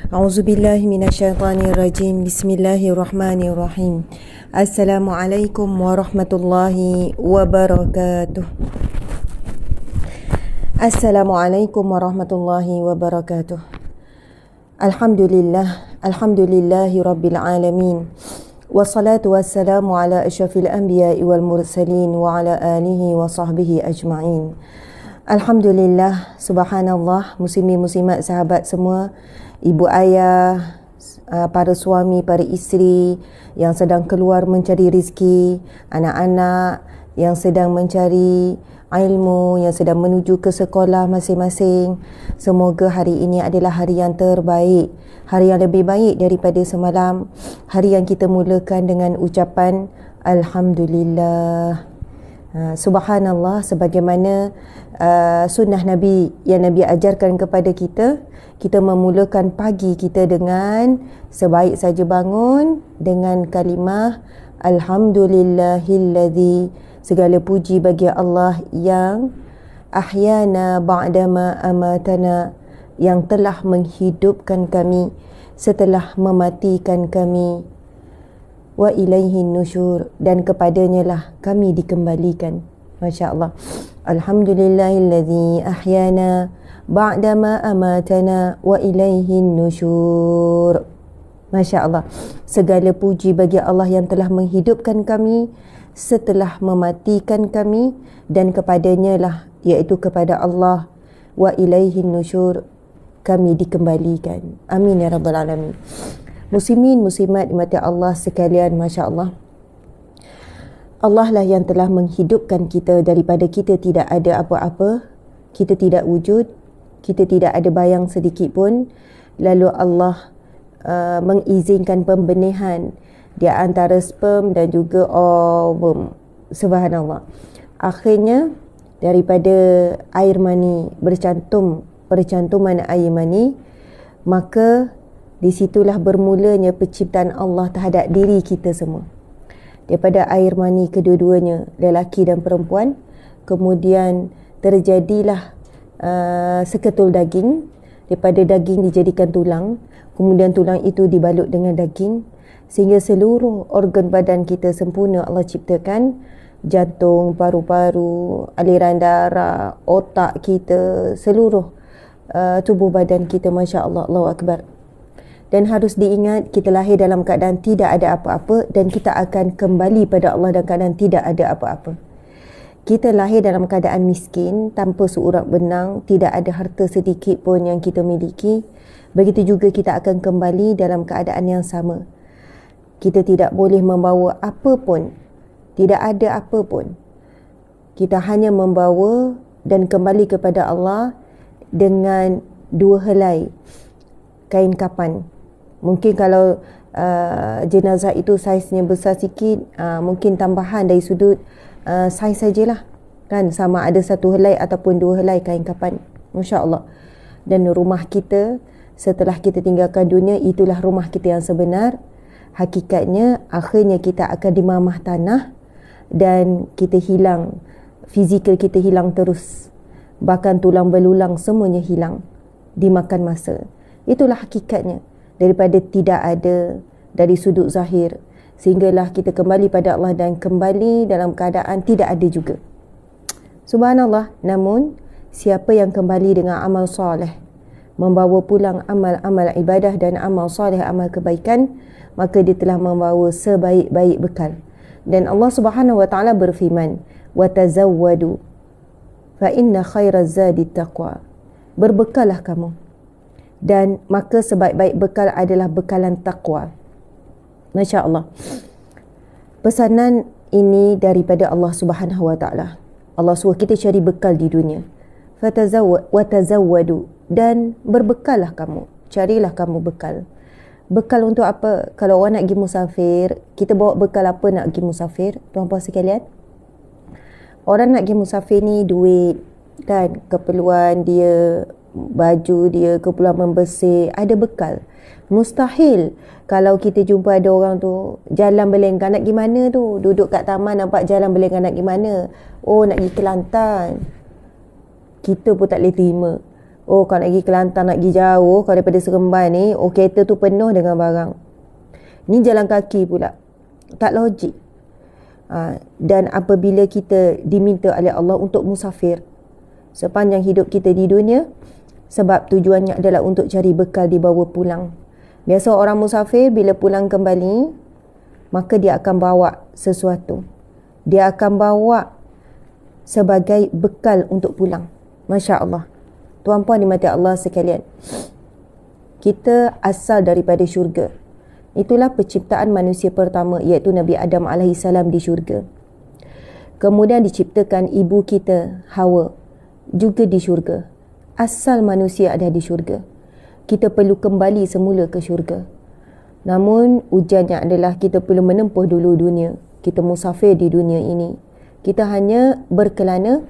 A'udzubillahi minasyaitonirrajim. Bismillahirrahmanirrahim. Assalamualaikum warahmatullahi wabarakatuh. Assalamualaikum warahmatullahi wabarakatuh. Alhamdulillahi rabbil alamin. Wassalatu wassalamu ala asyrafil anbiya'i wal mursalin wa ala alihi wa sahbihi ajma'in. Alhamdulillah, subhanallah, muslimin-muslimat sahabat semua, ibu ayah, para suami, para isteri yang sedang keluar mencari rezeki, anak-anak yang sedang mencari ilmu, yang sedang menuju ke sekolah masing-masing. Semoga hari ini adalah hari yang terbaik, hari yang lebih baik daripada semalam, hari yang kita mulakan dengan ucapan Alhamdulillah. Subhanallah, sebagaimana sunnah Nabi yang Nabi ajarkan kepada kita, kita memulakan pagi kita dengan sebaik saja bangun dengan kalimah Alhamdulillahilladzi, segala puji bagi Allah yang ahyana ba'dama amatana, yang telah menghidupkan kami setelah mematikan kami, wa ilaihin nusyur, dan kepadanya lah kami dikembalikan. Masya Allah. Alhamdulillahilladzi ahyana ba'dama amatana wa ilaihin nusyur. Masya Allah. Segala puji bagi Allah yang telah menghidupkan kami setelah mematikan kami, dan kepadanya lah, iaitu kepada Allah, wa ilaihin nusyur, kami dikembalikan. Amin ya rabbal alamin. Muslimin muslimat dimati Allah sekalian, Masya Allah, Allah lah yang telah menghidupkan kita daripada kita tidak ada apa-apa, kita tidak wujud, kita tidak ada bayang sedikit pun. Lalu Allah mengizinkan pembenihan di antara sperm dan juga ovum. Subhanallah. Akhirnya daripada air mani percantuman air mani, maka di situlah bermulanya penciptaan Allah terhadap diri kita semua. Daripada air mani kedua-duanya, lelaki dan perempuan, kemudian terjadilah seketul daging. Daripada daging dijadikan tulang, kemudian tulang itu dibalut dengan daging, sehingga seluruh organ badan kita sempurna Allah ciptakan. Jantung, paru-paru, aliran darah, otak kita, seluruh tubuh badan kita, Masya Allah, Allahu Akbar. Dan harus diingat, kita lahir dalam keadaan tidak ada apa-apa, dan kita akan kembali pada Allah dalam keadaan tidak ada apa-apa. Kita lahir dalam keadaan miskin, tanpa seurat benang, tidak ada harta sedikit pun yang kita miliki. Begitu juga kita akan kembali dalam keadaan yang sama. Kita tidak boleh membawa apa pun, tidak ada apa pun. Kita hanya membawa dan kembali kepada Allah dengan dua helai kain kapan. Mungkin kalau jenazah itu saiznya besar sikit, mungkin tambahan dari sudut saiz sajalah, kan, sama ada satu helai ataupun dua helai kain kapan. Masya Allah. Dan rumah kita setelah kita tinggalkan dunia, itulah rumah kita yang sebenar. Hakikatnya akhirnya kita akan dimamah tanah dan kita hilang, fizikal kita hilang terus, bahkan tulang belulang semuanya hilang dimakan masa. Itulah hakikatnya daripada tidak ada dari sudut zahir, sehinggalah kita kembali pada Allah dan kembali dalam keadaan tidak ada juga. Subhanallah. Namun siapa yang kembali dengan amal soleh, membawa pulang amal-amal ibadah dan amal soleh, amal kebaikan, maka dia telah membawa sebaik-baik bekal. Dan Allah Subhanahu wa taala berfirman, wa tazawwadu fa inna khairaz zadi taqwa. Berbekallah kamu, dan maka sebaik-baik bekal adalah bekalan takwa. Masya Allah. Pesanan ini daripada Allah Subhanahu wa taala. Allah suruh kita cari bekal di dunia. Watazawwadu, dan berbekallah kamu, carilah kamu bekal. Bekal untuk apa? Kalau orang nak pergi musafir, kita bawa bekal apa nak pergi musafir, tuan-puan sekalian? Orang nak pergi musafir ni duit, kan, keperluan dia, baju dia, keperluan membersih, ada bekal. Mustahil kalau kita jumpa ada orang tu jalan berlenggang, nak pergi mana tu, duduk kat taman nampak jalan berlenggang, nak pergi mana? Oh, nak pergi Kelantan. Kita pun tak boleh terima. Oh, kalau nak pergi Kelantan, nak pergi jauh, kalau daripada Seremban ni, oh kereta tu penuh dengan barang. Ni jalan kaki pula. Tak logik. Dan apabila kita diminta oleh Allah untuk musafir sepanjang hidup kita di dunia, sebab tujuannya adalah untuk cari bekal dibawa pulang. Biasa orang musafir bila pulang kembali, maka dia akan bawa sesuatu. Dia akan bawa sebagai bekal untuk pulang. Masya Allah. Tuan-puan dimati Allah sekalian, kita asal daripada syurga. Itulah penciptaan manusia pertama, iaitu Nabi Adam AS di syurga. Kemudian diciptakan ibu kita Hawa juga di syurga. Asal manusia ada di syurga. Kita perlu kembali semula ke syurga. Namun ujiannya adalah kita perlu menempuh dulu dunia. Kita musafir di dunia ini. Kita hanya berkelana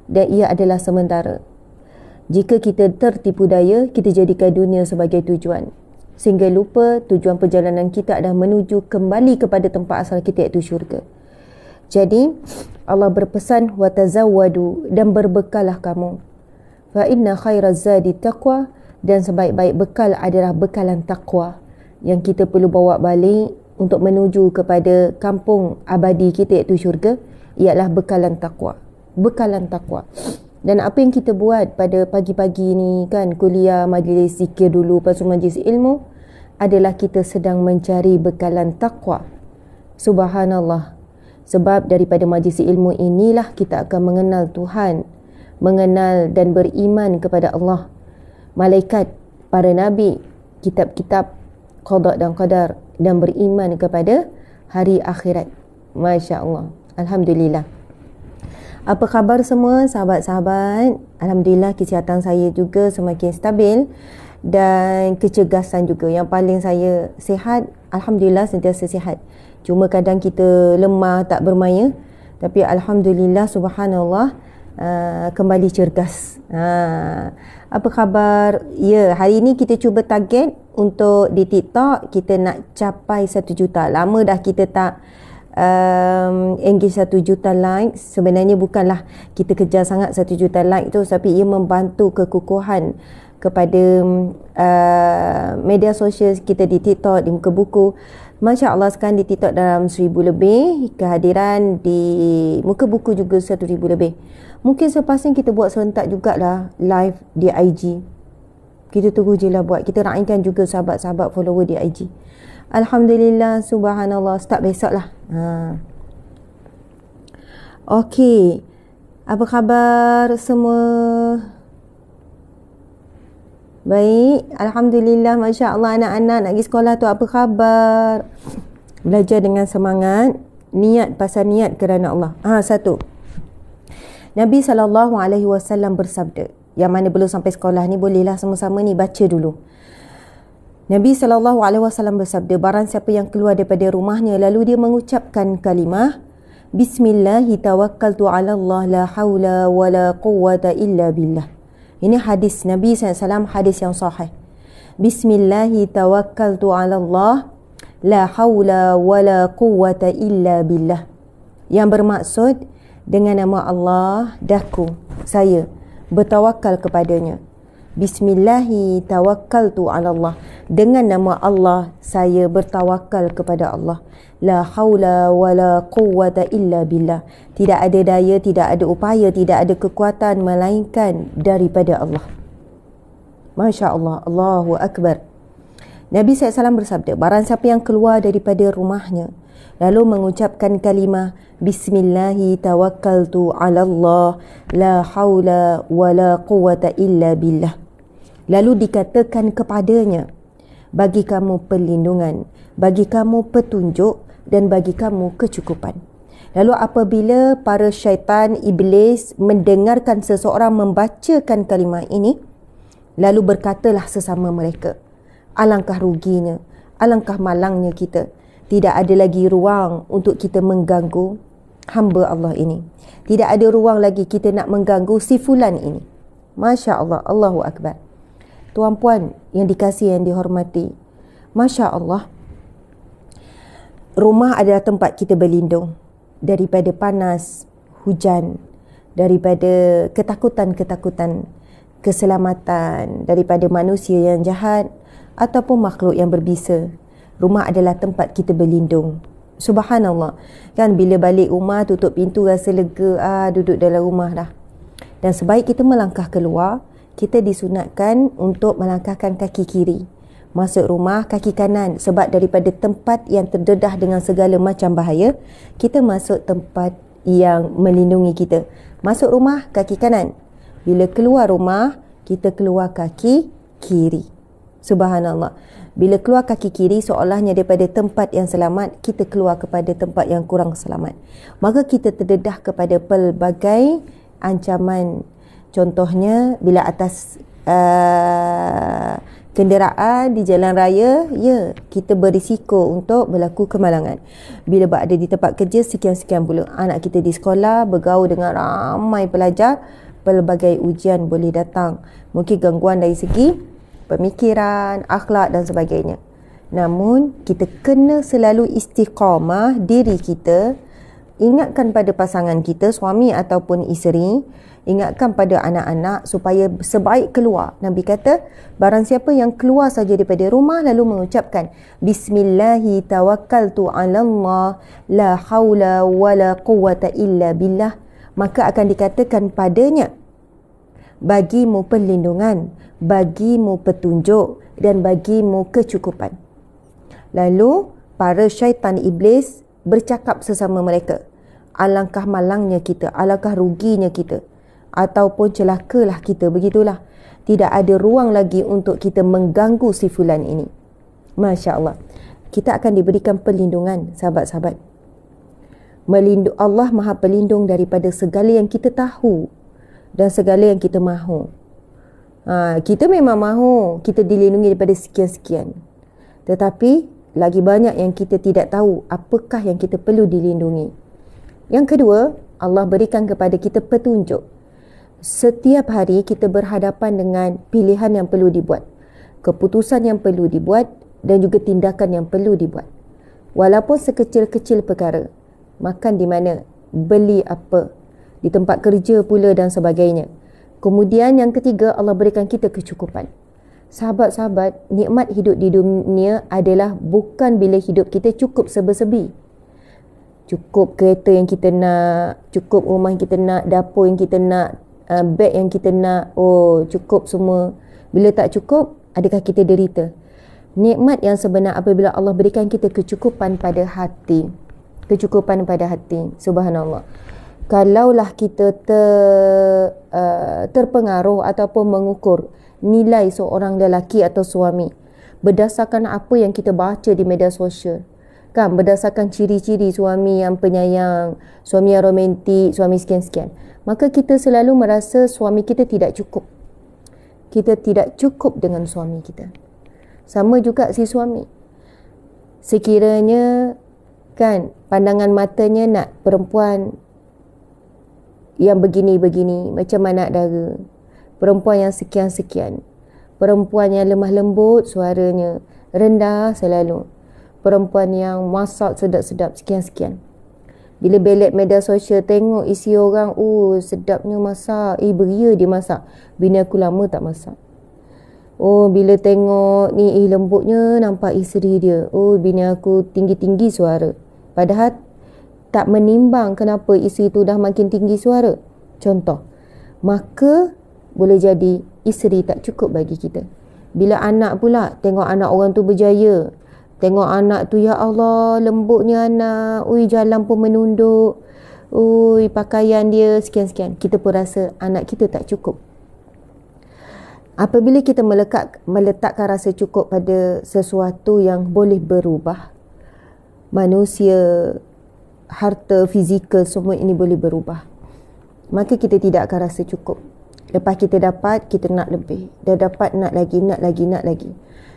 dan ia adalah sementara. Jika kita tertipu daya, kita jadikan dunia sebagai tujuan. Sehingga lupa tujuan perjalanan kita adalah menuju kembali kepada tempat asal kita, iaitu syurga. Jadi Allah berpesan, watazawwadu, dan berbekallah kamu. Fa inna khairaz zadi taqwa, dan sebaik-baik bekal adalah bekalan takwa yang kita perlu bawa balik untuk menuju kepada kampung abadi kita, iaitu syurga, ialah bekalan takwa. Bekalan takwa. Dan apa yang kita buat pada pagi-pagi ni kan, kuliah, majlis zikir dulu, lepas tu majlis ilmu, adalah kita sedang mencari bekalan takwa. Subhanallah. Sebab daripada majlis ilmu inilah kita akan mengenal Tuhan, mengenal dan beriman kepada Allah, malaikat, para nabi, kitab-kitab, qada dan qadar, dan beriman kepada hari akhirat. Masya Allah. Alhamdulillah. Apa khabar semua sahabat-sahabat? Alhamdulillah kesihatan saya juga semakin stabil dan kecergasan juga. Yang paling saya sihat, Alhamdulillah sentiasa sihat. Cuma kadang kita lemah, tak bermaya. Tapi Alhamdulillah, subhanallah, kembali cergas. Apa khabar? Ya, hari ini kita cuba target untuk di TikTok kita nak capai 1 juta. Lama dah kita tak engage 1 juta like. Sebenarnya bukanlah kita kejar sangat 1 juta like tu, tapi ia membantu kekukuhan kepada media sosial kita di TikTok, di Muka Buku. Masya Allah, sekarang di TikTok dalam 1000 lebih, kehadiran di Muka Buku juga 1000 lebih. Mungkin selepas ni kita buat serentak jugalah live di IG. Kita tunggu je lah buat. Kita raikan juga sahabat-sahabat follower di IG. Alhamdulillah, subhanallah, start besok lah. Okey, apa khabar semua? Baik, Alhamdulillah, Masya Allah. Anak-anak nak pergi sekolah tu apa khabar? Belajar dengan semangat. Niat, pasal niat kerana Allah. Satu, Nabi SAW bersabda, yang mana belum sampai sekolah ni, bolehlah sama-sama ni baca dulu. Nabi SAW bersabda, barang siapa yang keluar daripada rumahnya lalu dia mengucapkan kalimah Bismillahi tawakkaltu ala Allah la hawla wa la quwwata illa billah. Ini hadis Nabi SAW, hadis yang sahih. Bismillahi tawakkaltu ala Allah la hawla wa la quwwata illa billah. Yang bermaksud, dengan nama Allah daku, saya bertawakal kepadanya. Bismillahi tawakkaltu ala Allah. Dengan nama Allah, saya bertawakal kepada Allah. La haula wa la quwwata illa billah. Tidak ada daya, tidak ada upaya, tidak ada kekuatan melainkan daripada Allah. Masya Allah, Allahu Akbar. Nabi SAW bersabda, barang siapa yang keluar daripada rumahnya lalu mengucapkan kalimah Bismillahi tawakkaltu ala Allah la haula wa la quwwata illa billah, lalu dikatakan kepadanya, bagi kamu perlindungan, bagi kamu petunjuk, dan bagi kamu kecukupan. Lalu apabila para syaitan, iblis mendengarkan seseorang membacakan kalimah ini, lalu berkatalah sesama mereka, alangkah ruginya, alangkah malangnya kita. Tidak ada lagi ruang untuk kita mengganggu hamba Allah ini. Tidak ada ruang lagi kita nak mengganggu si fulan ini. Masya Allah, Allahu Akbar. Tuan-puan yang dikasihi, yang dihormati, Masya Allah, rumah adalah tempat kita berlindung daripada panas, hujan, daripada ketakutan-ketakutan. keselamatan daripada manusia yang jahat ataupun makhluk yang berbisa. Rumah adalah tempat kita berlindung. Subhanallah. Kan bila balik rumah, tutup pintu, rasa lega, duduk dalam rumah dah. Dan sebaik kita melangkah keluar, kita disunatkan untuk melangkahkan kaki kiri. Masuk rumah, kaki kanan. Sebab daripada tempat yang terdedah dengan segala macam bahaya, kita masuk tempat yang melindungi kita. Masuk rumah, kaki kanan. Bila keluar rumah, kita keluar kaki kiri. Subhanallah. Bila keluar kaki kiri, seolahnya daripada tempat yang selamat, kita keluar kepada tempat yang kurang selamat. Maka kita terdedah kepada pelbagai ancaman. Contohnya, bila atas kenderaan di jalan raya, ya, kita berisiko untuk berlaku kemalangan. Bila berada di tempat kerja, sekian-sekian pula. Anak kita di sekolah, bergaul dengan ramai pelajar, pelbagai ujian boleh datang. Mungkin gangguan dari segi pemikiran, akhlak dan sebagainya. Namun, kita kena selalu istiqamah diri kita. Ingatkan pada pasangan kita, suami ataupun isteri. Ingatkan pada anak-anak supaya sebaik keluar. Nabi kata, barang siapa yang keluar saja daripada rumah lalu mengucapkan Bismillahi tawakkaltu ala Allah la hawla wa la quwwata illa billah, maka akan dikatakan padanya, bagimu perlindungan, bagimu petunjuk dan bagimu kecukupan. Lalu para syaitan iblis bercakap sesama mereka, alangkah malangnya kita, alangkah ruginya kita, ataupun celakalah kita, begitulah. Tidak ada ruang lagi untuk kita mengganggu si fulan ini. Masya Allah. Kita akan diberikan perlindungan, sahabat-sahabat. Allah Maha Pelindung daripada segala yang kita tahu dan segala yang kita mahu. Kita memang mahu kita dilindungi daripada sekian-sekian. Tetapi lagi banyak yang kita tidak tahu apakah yang kita perlu dilindungi. Yang kedua, Allah berikan kepada kita petunjuk. Setiap hari kita berhadapan dengan pilihan yang perlu dibuat, keputusan yang perlu dibuat dan juga tindakan yang perlu dibuat. Walaupun sekecil-kecil perkara, makan di mana, beli apa, di tempat kerja pula dan sebagainya. Kemudian yang ketiga, Allah berikan kita kecukupan. Sahabat-sahabat, nikmat hidup di dunia adalah bukan bila hidup kita cukup serba-serbi. Cukup kereta yang kita nak, cukup rumah yang kita nak, dapur yang kita nak, beg yang kita nak, cukup semua. Bila tak cukup, adakah kita derita? Nikmat yang sebenar apabila Allah berikan kita kecukupan pada hati. Kecukupan pada hati. Subhanallah. Kalaulah kita terpengaruh ataupun mengukur nilai seorang lelaki atau suami berdasarkan apa yang kita baca di media sosial, kan, berdasarkan ciri-ciri suami yang penyayang, suami yang romantik, suami sekian-sekian, maka kita selalu merasa suami kita tidak cukup. Kita tidak cukup dengan suami kita. Sama juga si suami. Sekiranya, kan, pandangan matanya nak perempuan yang begini-begini, macam anak dara, perempuan yang sekian-sekian, perempuan yang lemah lembut suaranya, rendah selalu, perempuan yang masak sedap-sedap, sekian-sekian. Bila belet media sosial tengok isi orang, sedapnya masak, beria dia masak, bini aku lama tak masak. Bila tengok ni, lembutnya nampak isteri dia, bini aku tinggi-tinggi suara. Padahal tak menimbang kenapa isteri tu dah makin tinggi suara. Contoh. Maka boleh jadi isteri tak cukup bagi kita. Bila anak pula, tengok anak orang tu berjaya, tengok anak tu, ya Allah, lembutnya anak, jalan pun menunduk, pakaian dia sekian-sekian, kita pun rasa anak kita tak cukup. Apabila kita meletakkan rasa cukup pada sesuatu yang boleh berubah, manusia, harta, fizikal, semua ini boleh berubah, maka kita tidak akan rasa cukup. Lepas kita dapat, kita nak lebih. Dah dapat, nak lagi, nak lagi, nak lagi.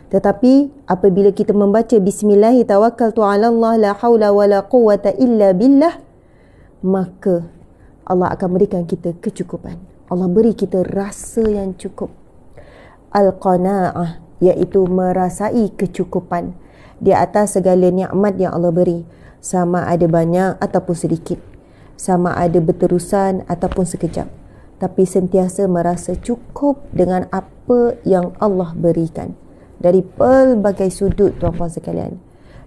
Tetapi apabila kita membaca Bismillahi tawakkaltu ala Allah la hawla wa la quwwata illa billah, maka Allah akan berikan kita kecukupan. Allah beri kita rasa yang cukup. Al-qana'ah, iaitu merasai kecukupan di atas segala nikmat yang Allah beri, sama ada banyak ataupun sedikit, sama ada berterusan ataupun sekejap. tapi sentiasa merasa cukup dengan apa yang Allah berikan dari pelbagai sudut, tuan-puan sekalian.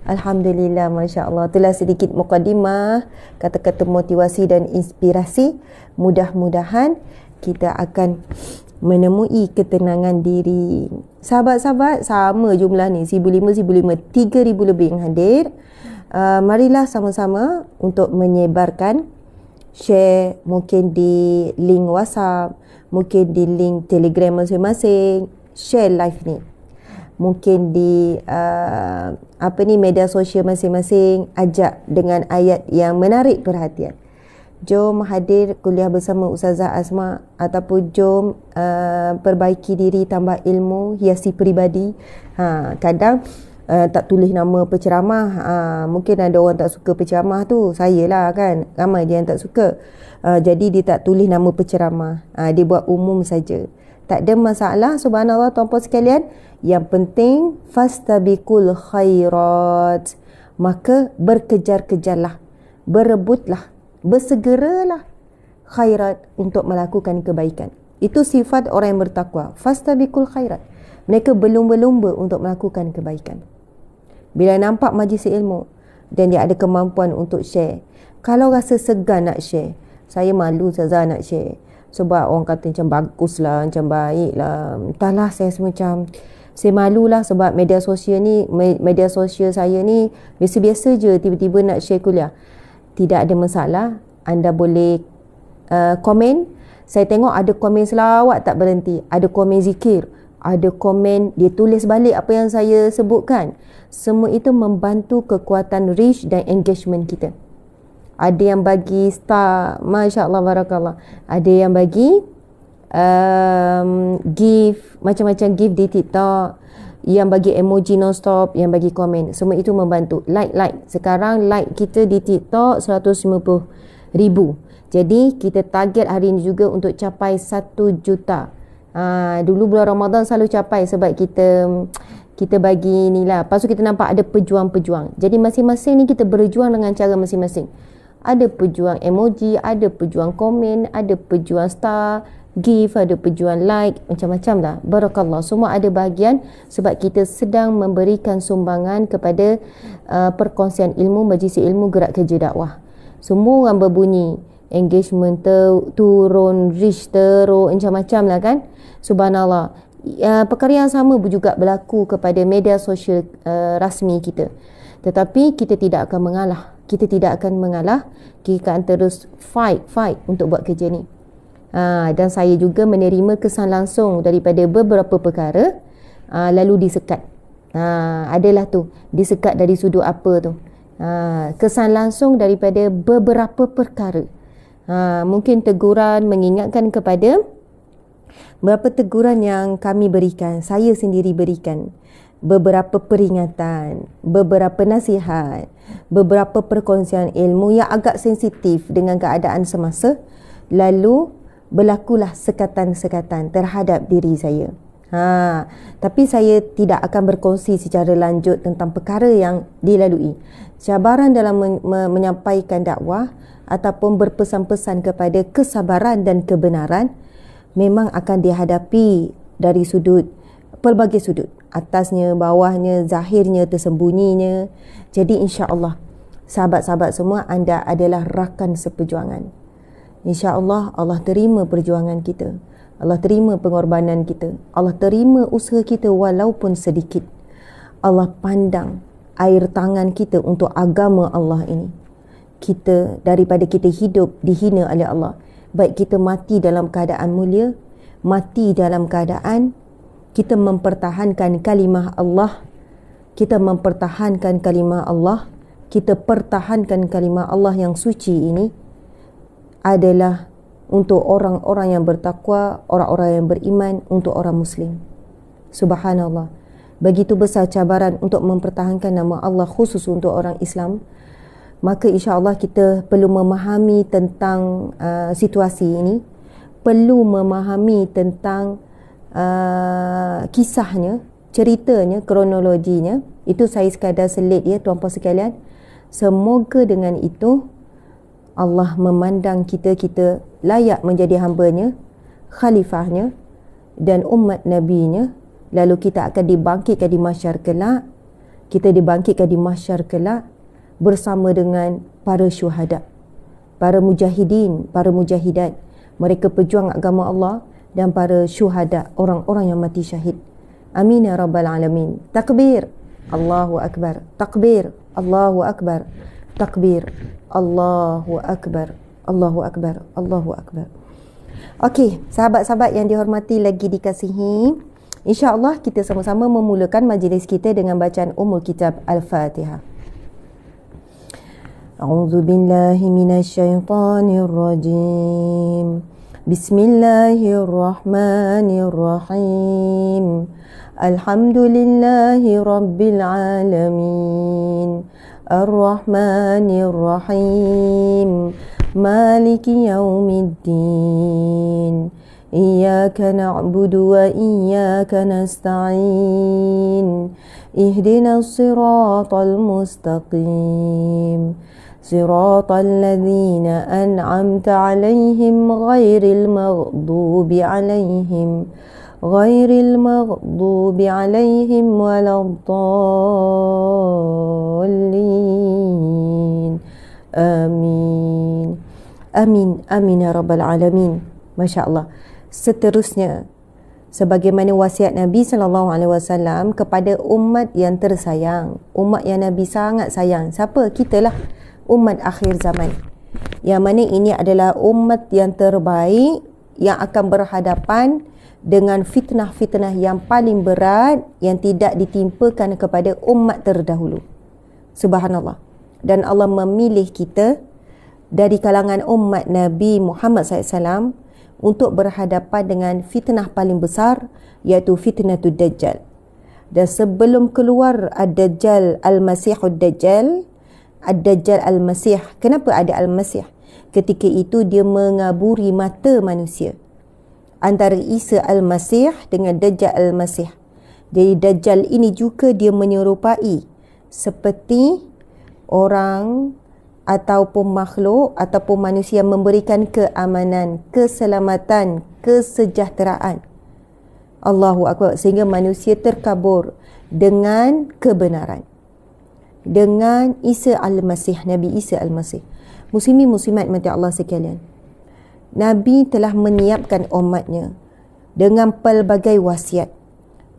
Alhamdulillah, Masya Allah. Itulah sedikit mukadimah, kata-kata motivasi dan inspirasi. Mudah-mudahan kita akan menemui ketenangan diri. Sahabat-sahabat, sama jumlah ni, 1,500, 3,000 lebih yang hadir. Marilah sama-sama untuk menyebarkan, share, mungkin di link WhatsApp, mungkin di link Telegram masing-masing, share live ni. Mungkin di media sosial masing-masing, ajak dengan ayat yang menarik perhatian. Jom hadir kuliah bersama Ustazah Asma, ataupun jom perbaiki diri, tambah ilmu, hiasi peribadi. Kadang tak tulis nama penceramah. Mungkin ada orang tak suka penceramah tu, saya lah kan, ramai dia yang tak suka. Jadi dia tak tulis nama penceramah, dia buat umum saja. Tak ada masalah, subhanallah tuan-puan sekalian. Yang penting fastabiqul khairat, maka berkejar-kejarlah, berebutlah, bersegeralah khairat untuk melakukan kebaikan. Itu sifat orang yang bertakwa. Fastabiqul khairat, mereka berlumba-lumba untuk melakukan kebaikan. Bila nampak majlis ilmu dan dia ada kemampuan untuk share, kalau rasa segan nak share, saya malu Ustazah nak share, sebab orang kata macam bagus lah, macam baik lah, entahlah, saya semacam saya malulah. Sebab media sosial saya ni biasa-biasa je, tiba-tiba nak share kuliah. Tidak ada masalah, anda boleh komen. Saya tengok ada komen selawat tak berhenti, ada komen zikir, ada komen dia tulis balik apa yang saya sebutkan. Semua itu membantu kekuatan reach dan engagement kita. Ada yang bagi star, Masya Allah, Barakallah. Ada yang bagi gift, macam-macam gift di TikTok, yang bagi emoji non-stop, yang bagi komen. Semua itu membantu. Like. Sekarang like kita di TikTok 150,000. Jadi kita target hari ini juga untuk capai 1 juta. Dulu bulan Ramadan selalu capai sebab kita bagi ni lah. Lepas tu kita nampak ada pejuang-pejuang. Jadi masing-masing ni kita berjuang dengan cara masing-masing. Ada pejuang emoji, ada pejuang komen, ada pejuang star, gift, ada pejuang like, macam-macam lah. Barakallah. Semua ada bahagian sebab kita sedang memberikan sumbangan kepada perkongsian ilmu, majlis ilmu, gerak kerja dakwah. Semua orang berbunyi, engagement turun, reach teruk, macam-macam lah kan. Subhanallah. Perkara yang sama juga berlaku kepada media sosial rasmi kita. Tetapi kita tidak akan mengalah. Kita tidak akan mengalah. Kita akan terus fight untuk buat kerja ni. Dan saya juga menerima kesan langsung daripada beberapa perkara, lalu disekat. Adalah tu, disekat dari sudut apa tu. Kesan langsung daripada beberapa perkara. Mungkin teguran, mengingatkan kepada beberapa teguran yang kami berikan, saya sendiri berikan, beberapa peringatan, beberapa nasihat, beberapa perkongsian ilmu yang agak sensitif dengan keadaan semasa, lalu berlakulah sekatan-sekatan terhadap diri saya. Tapi saya tidak akan berkongsi secara lanjut tentang perkara yang dilalui. Cabaran dalam menyampaikan dakwah ataupun berpesan-pesan kepada kesabaran dan kebenaran memang akan dihadapi dari pelbagai sudut. Atasnya, bawahnya, zahirnya, tersembunyinya. Jadi insya-Allah, sahabat-sahabat semua, anda adalah rakan seperjuangan. InsyaAllah Allah terima perjuangan kita. Allah terima pengorbanan kita. Allah terima usaha kita walaupun sedikit. Allah pandang air tangan kita untuk agama Allah ini. Daripada kita hidup dihina oleh Allah, baik kita mati dalam keadaan mulia, mati dalam keadaan kita mempertahankan kalimah Allah, kita mempertahankan kalimah Allah, kita pertahankan kalimah Allah yang suci ini, adalah untuk orang-orang yang bertakwa, orang-orang yang beriman, untuk orang Muslim. Subhanallah. Begitu besar cabaran untuk mempertahankan nama Allah khusus untuk orang Islam. Maka insya-Allah kita perlu memahami tentang situasi ini, perlu memahami tentang kisahnya, ceritanya, kronologinya. Itu saya sekadar selit ya tuan-puan sekalian. Semoga dengan itu Allah memandang kita layak menjadi hamba-Nya, khalifahnya dan umat Nabi-Nya. Lalu kita akan dibangkitkan di mahsyar kelak. Kita dibangkitkan di mahsyar kelak bersama dengan para syuhada, para mujahidin, para mujahidat, mereka pejuang agama Allah, dan para syuhada, orang-orang yang mati syahid. Amin ya rabbal alamin. Takbir, Allahu akbar. Takbir, Allahu akbar. Takbir, Allahu akbar. Allahu akbar. Allahu akbar. Okey, sahabat-sahabat yang dihormati lagi dikasihi, insya-Allah kita sama-sama memulakan majlis kita dengan bacaan Ummul Kitab Al-Fatihah. A'udzu billahi minasyaitonir rajim. Bismillahirrahmanirrahim. Alhamdulillahi rabbil alamin. Ar-Rahmanir-Rahim. Maliki yaumiddin. Iyyaka na'budu wa iyyaka nasta'in. Ihdinas siratal mustaqim. Siratal ladzina an'amta 'alaihim ghairil maghdubi 'alaihim waladdallin. Amin. Amin. Amin ya rabbal alamin. Masya Allah. Seterusnya, sebagaimana wasiat Nabi SAW kepada umat yang tersayang, umat yang Nabi sangat sayang. Siapa? Kita lah, umat akhir zaman. Yang mana ini adalah umat yang terbaik yang akan berhadapan dengan fitnah-fitnah yang paling berat yang tidak ditimpakan kepada umat terdahulu. Subhanallah. Dan Allah memilih kita dari kalangan umat Nabi Muhammad SAW untuk berhadapan dengan fitnah paling besar, iaitu fitnatul Dajjal. Dan sebelum keluar Ad-Dajjal Al-Masihud Dajjal, Ad-Dajjal Al-Masih, kenapa ada Al-Masih? Ketika itu dia mengaburi mata manusia. Antara Isa Al-Masih dengan Dajjal Al-Masih. Jadi Dajjal ini juga dia menyerupai seperti orang ataupun makhluk ataupun manusia yang memberikan keamanan, keselamatan, kesejahteraan. Allahu Akbar. Sehingga manusia terkabur dengan kebenaran. Dengan Isa Al-Masih, Nabi Isa Al-Masih. Muslimin muslimat mati Allah sekalian, Nabi telah menyiapkan umatnya dengan pelbagai wasiat,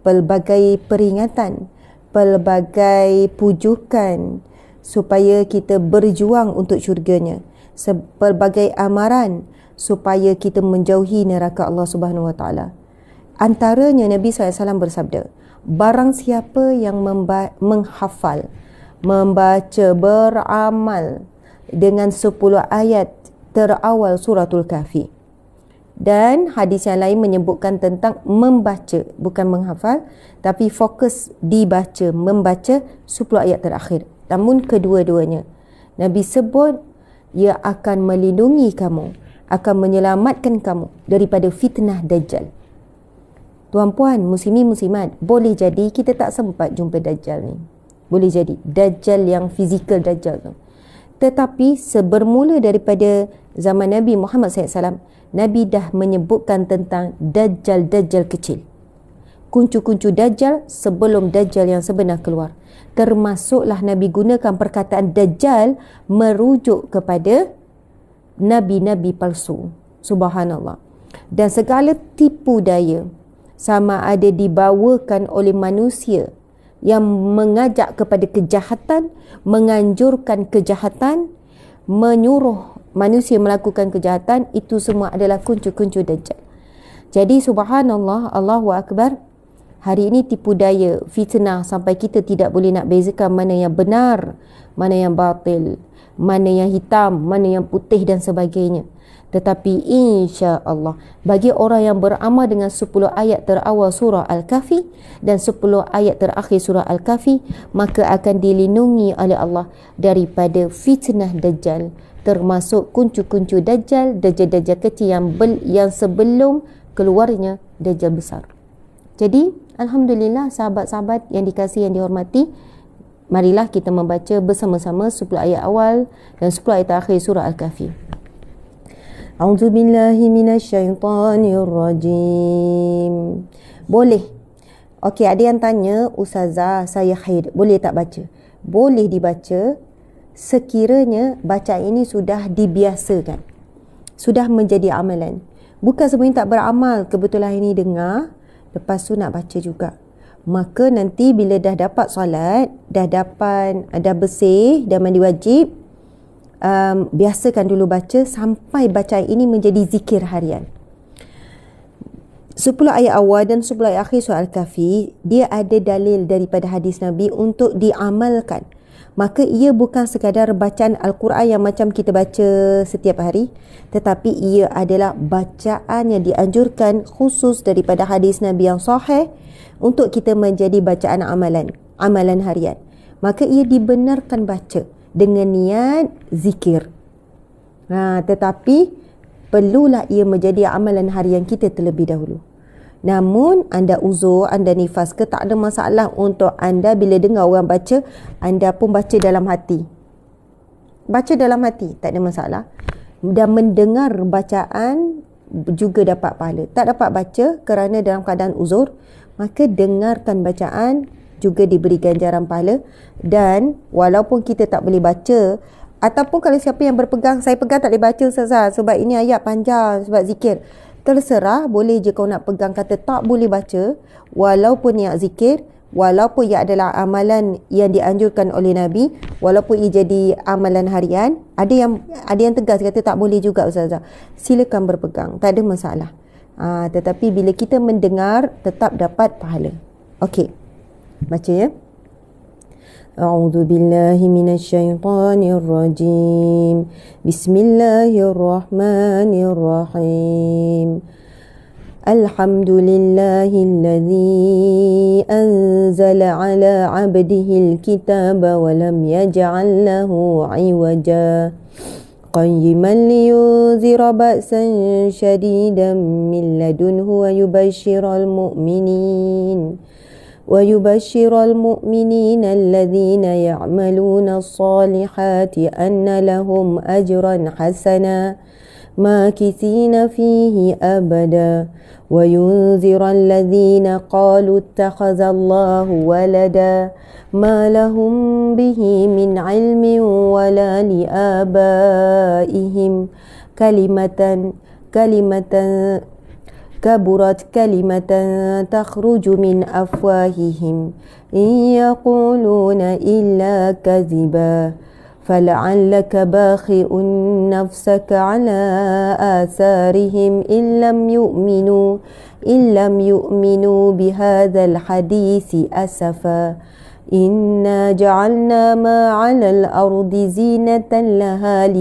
pelbagai peringatan, pelbagai pujukan supaya kita berjuang untuk syurganya, pelbagai amaran supaya kita menjauhi neraka Allah Subhanahu Wa Taala. Antaranya Nabi SAW bersabda, barang siapa yang menghafal, membaca, beramal dengan 10 ayat terawal suratul Kahfi. Dan hadis yang lain menyebutkan tentang membaca, bukan menghafal, tapi fokus dibaca, membaca 10 ayat terakhir. Namun kedua-duanya Nabi sebut ia akan melindungi kamu, akan menyelamatkan kamu daripada fitnah Dajjal. Tuan-puan, muslimin muslimat, boleh jadi kita tak sempat jumpa Dajjal ni. Boleh jadi Dajjal yang fizikal Dajjal tu. Tetapi bermula daripada zaman Nabi Muhammad SAW, Nabi dah menyebutkan tentang Dajjal-Dajjal kecil. Kuncu-kuncu Dajjal sebelum Dajjal yang sebenar keluar. Termasuklah Nabi gunakan perkataan Dajjal merujuk kepada Nabi-Nabi palsu. Subhanallah. Dan segala tipu daya, sama ada dibawakan oleh manusia yang mengajak kepada kejahatan, menganjurkan kejahatan, menyuruh manusia melakukan kejahatan, itu semua adalah kuncu-kuncu Dajjal. Jadi subhanallah, Allahu Akbar, hari ini tipu daya, fitnah sampai kita tidak boleh nak bezakan mana yang benar, mana yang batil, mana yang hitam, mana yang putih dan sebagainya. Tetapi insya-Allah, bagi orang yang beramal dengan 10 ayat terawal surah Al-Kahfi dan 10 ayat terakhir surah Al-Kahfi, maka akan dilindungi oleh Allah daripada fitnah Dajjal, termasuk kuncu-kuncu Dajjal, Dajjal-Dajjal kecil yang sebelum keluarnya Dajjal besar. Jadi alhamdulillah, sahabat-sahabat yang dikasihi, yang dihormati, Marilah kita membaca bersama-sama 10 ayat awal dan 10 ayat akhir surah Al-Kahfi. A'udzu billahi minasyaitonir rajim. Boleh. Okey, ada yang tanya, Ustazah, saya haid, boleh tak baca? Boleh dibaca sekiranya bacaan ini sudah dibiasakan, sudah menjadi amalan. Bukan sebenarnya tak beramal, kebetulan ini dengar, lepas tu nak baca juga. Maka nanti bila dah dapat solat, dah bersih, dah mandi wajib, biasakan dulu baca sampai bacaan ini menjadi zikir harian. 10 ayat awal dan 10 ayat akhir surah Al-Kahfi, dia ada dalil daripada hadis Nabi untuk diamalkan. Maka ia bukan sekadar bacaan Al-Quran yang macam kita baca setiap hari, tetapi ia adalah bacaan yang dianjurkan khusus daripada hadis Nabi yang sahih untuk kita menjadi bacaan amalan harian. Maka ia dibenarkan baca dengan niat zikir. Tetapi perlulah ia menjadi amalan harian kita terlebih dahulu. Namun anda uzur, anda nifas ke, tak ada masalah untuk anda bila dengar orang baca, anda pun baca dalam hati. Baca dalam hati, tak ada masalah. Dan mendengar bacaan juga dapat pahala. Tak dapat baca kerana dalam keadaan uzur, maka dengarkan bacaan juga diberi ganjaran pahala. Dan walaupun kita tak boleh baca, ataupun kalau siapa yang berpegang, saya pegang tak boleh baca Ustazah sebab ini ayat panjang, sebab zikir, terserah, boleh je kau nak pegang kata tak boleh baca, walaupun niat zikir, walaupun ia adalah amalan yang dianjurkan oleh Nabi, walaupun ia jadi amalan harian. Ada yang tegas kata tak boleh juga Ustazah. Silakan berpegang, tak ada masalah. Tetapi bila kita mendengar, tetap dapat pahala. Okey, baca ya. A'udzu billahi minasyaitonir rajim. Bismillahirrahmanirrahim. Alhamdulillahilladzi anzala ala 'abdihil kitaba wa lam yaj'al lahu 'iwaja qayyiman liyunzira ba'san shadidan min ladunhu wa yubashshiral mu'minin الذين يعملون الصالحات أن لهم أجرا حسنا ماكثين فيه أبدا وينذر الذين قالوا اتخذ الله ولدا ما لهم به من علم ولا لآبائهم كبرت كلمة تخرج من أفواههم إن يقولون إلا كذبا فلعلك باخئ نفسك على آثارهم إن لم يؤمنوا بهذا الحديث أسفا إنا جعلنا ما على الأرض زينة لها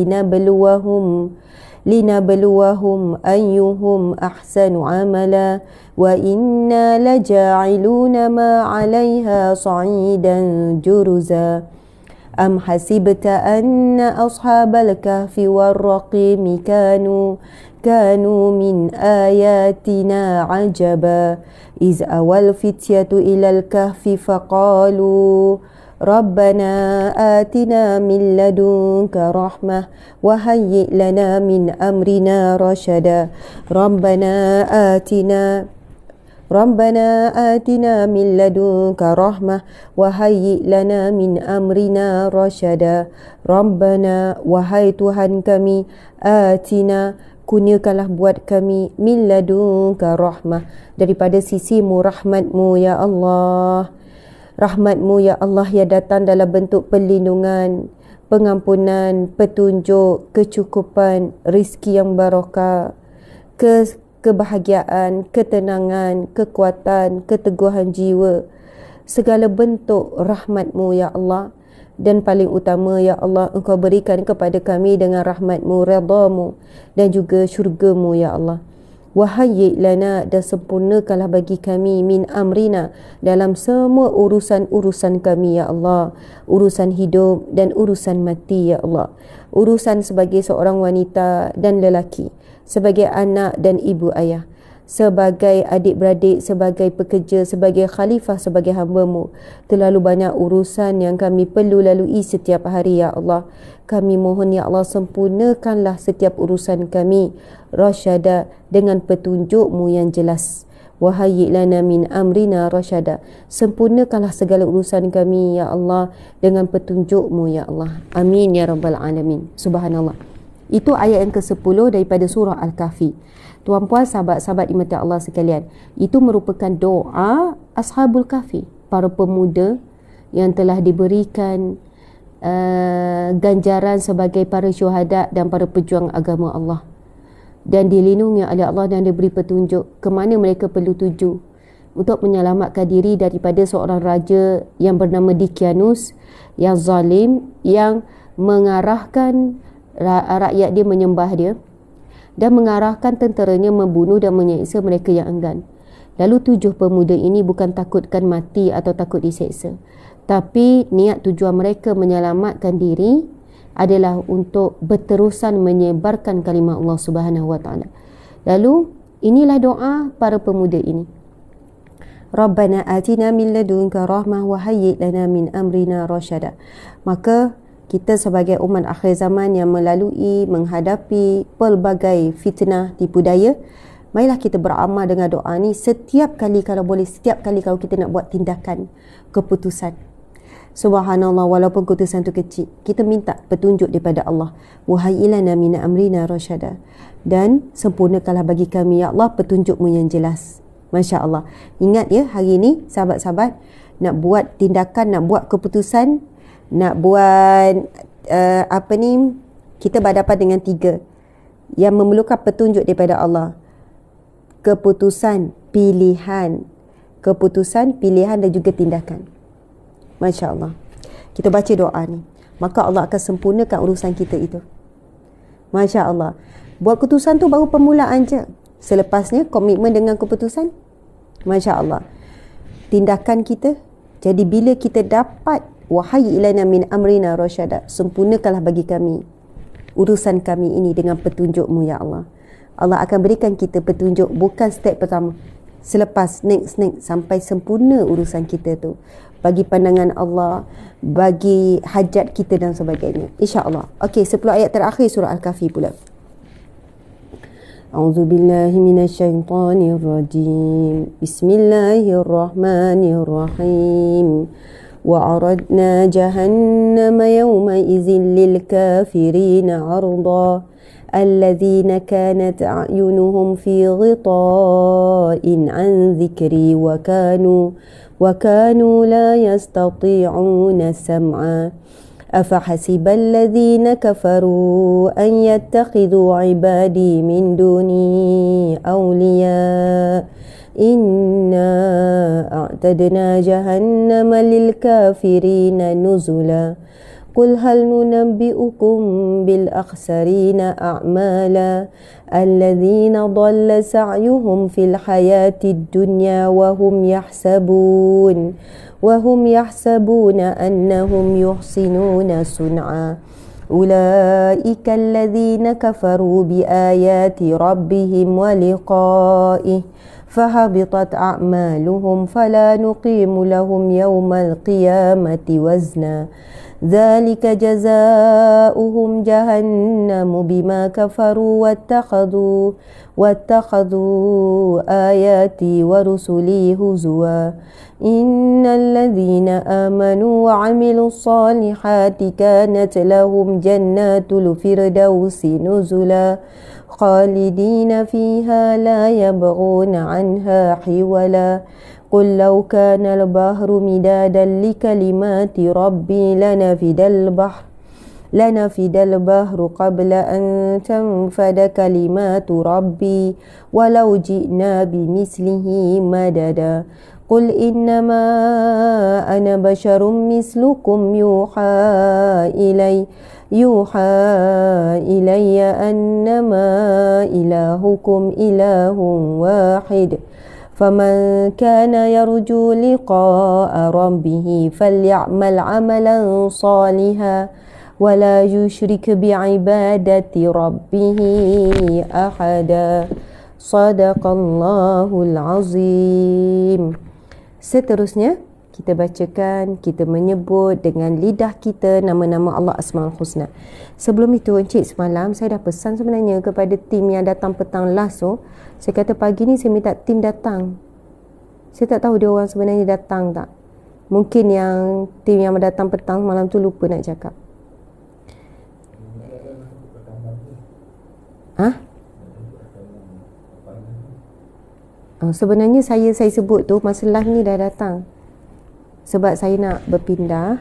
لنبلوهم أيهم أحسن عملا وإنا لجاعلون ما عليها صعيدا جرزا أم حسبت أن أصحاب الكهف والرقيم كانوا من آياتنا عجبا إذ أوى الفتية إلى الكهف فقالوا ربنا آتنا من لدنك رحمة وهيئ لنا من أمرنا رشدا ربنا آتنا من لدنك رحمة وهيئ لنا من أمرنا رشدا ربنا wahai Tuhan kami, آتنا kurniakanlah buat kami min ladunka rahmah, daripada sisimu rahmatmu ya Allah. Rahmatmu ya Allah yang datang dalam bentuk perlindungan, pengampunan, petunjuk, kecukupan, rizki yang barakah, kebahagiaan, ketenangan, kekuatan, keteguhan jiwa, segala bentuk rahmatmu ya Allah. Dan paling utama ya Allah, Engkau berikan kepada kami dengan rahmatmu, redamu dan juga syurgamu ya Allah. Wahayyi lana, dan sempurnakanlah bagi kami min amrina, dalam semua urusan-urusan kami ya Allah. Urusan hidup dan urusan mati ya Allah. Urusan sebagai seorang wanita dan lelaki, sebagai anak dan ibu ayah, sebagai adik-beradik, sebagai pekerja, sebagai khalifah, sebagai hamba-Mu. Terlalu banyak urusan yang kami perlu lalui setiap hari, ya Allah. Kami mohon, ya Allah, sempurnakanlah setiap urusan kami rasyada dengan petunjuk-Mu yang jelas. Wahayyi lana min amrina rasyada. Sempurnakanlah segala urusan kami, ya Allah, dengan petunjuk-Mu, ya Allah. Amin ya rabbal alamin. Subhanallah. Itu ayat yang ke-10 daripada surah Al-Kahfi. Tuan-puan, sahabat-sahabat dimati Allah sekalian, itu merupakan doa Ashabul Kahfi, para pemuda yang telah diberikan ganjaran sebagai para syuhada dan para pejuang agama Allah, dan dilindungi oleh Allah dan diberi petunjuk ke mana mereka perlu tuju untuk menyelamatkan diri daripada seorang raja yang bernama Dicyanus yang zalim, yang mengarahkan rakyat dia menyembah dia dan mengarahkan tenteranya membunuh dan menyeksa mereka yang enggan. Lalu 7 pemuda ini bukan takutkan mati atau takut diseksa, tapi niat tujuan mereka menyelamatkan diri adalah untuk berterusan menyebarkan kalimah Allah Subhanahu wa taala. Lalu inilah doa para pemuda ini. Rabbana atina min ladunka rahmah wa hayyi lana min amrina rasyada. Maka kita sebagai umat akhir zaman yang melalui, menghadapi pelbagai fitnah, tipu daya, marilah kita beramal dengan doa ni setiap kali kalau boleh, setiap kali kalau kita nak buat tindakan, keputusan. Subhanallah, walaupun keputusan tu kecil, kita minta petunjuk daripada Allah. Wahayyi lana min amrina rasyada. Dan sempurnakanlah bagi kami, ya Allah, petunjuk-Mu yang jelas. Masya Allah. Ingat ya, hari ni sahabat-sahabat, nak buat tindakan, nak buat keputusan, nak buat kita berhadapan dengan 3 yang memerlukan petunjuk daripada Allah. Keputusan, pilihan dan juga tindakan. Masya Allah. Kita baca doa ni, maka Allah akan sempurnakan urusan kita itu. Masya Allah. Buat keputusan tu baru permulaan je. Selepasnya komitmen dengan keputusan, Masya Allah, tindakan kita. Jadi bila kita dapat wahayyi lana min amrina rasyada, sempurnakanlah bagi kami urusan kami ini dengan petunjuk-Mu, ya Allah. Allah akan berikan kita petunjuk, bukan step pertama, selepas next sampai sempurna urusan kita tu, bagi pandangan Allah, bagi hajat kita dan sebagainya, insya-Allah. Okey, 10 ayat terakhir surah Al-Kahfi pula. A'udzubillahi minasyaitonirrajim. Bismillahirrahmanirrahim. وعرضنا جهنم يومئذ للكافرين عرضا الذين كانت أعينهم في غطاء عن ذكري وكانوا لا يستطيعون سمعا أفحسب الذين كفروا أن يتخذوا عبادي من دوني أولياء إنا أعتدنا جهنم للكافرين نزلا قل هل ننبئكم بالأخسرين أعمالا الذين ضل سعيهم في الحياة الدنيا وهم يحسبون أنهم يحسنون صنعا أولئك الذين كفروا بآيات ربهم ولقائه فهبطت أعمالهم فلا نقيم لهم يوم القيامة وزنا ذلك جزاؤهم جهنم بما كفروا واتخذوا آياتي ورسلي هزوا إن الذين آمنوا وعملوا الصالحات كانت لهم جنات الفردوس نزلا خالدين فيها لا يبغون عنها حولا قل لو كان البحر مدادا لكلمات ربي لنفد البحر قبل أن تنفد كلمات ربي ولو جئنا بمثله مددا قل إنما أنا بشر مثلكم يوحى إلي أنما إلهكم إله واحد فمن كان يرجو لقاء ربه فليعمل عملا صالحا ولا يشرك بعبادة ربه أحدا Sadaqallahul azim. Seterusnya kita bacakan, kita menyebut dengan lidah kita nama-nama Allah Asmaul Husna. Sebelum itu Encik, semalam saya dah pesan sebenarnya kepada tim yang datang petang last tu. Saya kata pagi ni saya minta tim datang. Saya tak tahu dia orang sebenarnya datang tak. Mungkin yang tim yang datang petang malam tu lupa nak cakap. Sebenarnya saya sebut tu masa live ni dah datang. Sebab saya nak berpindah,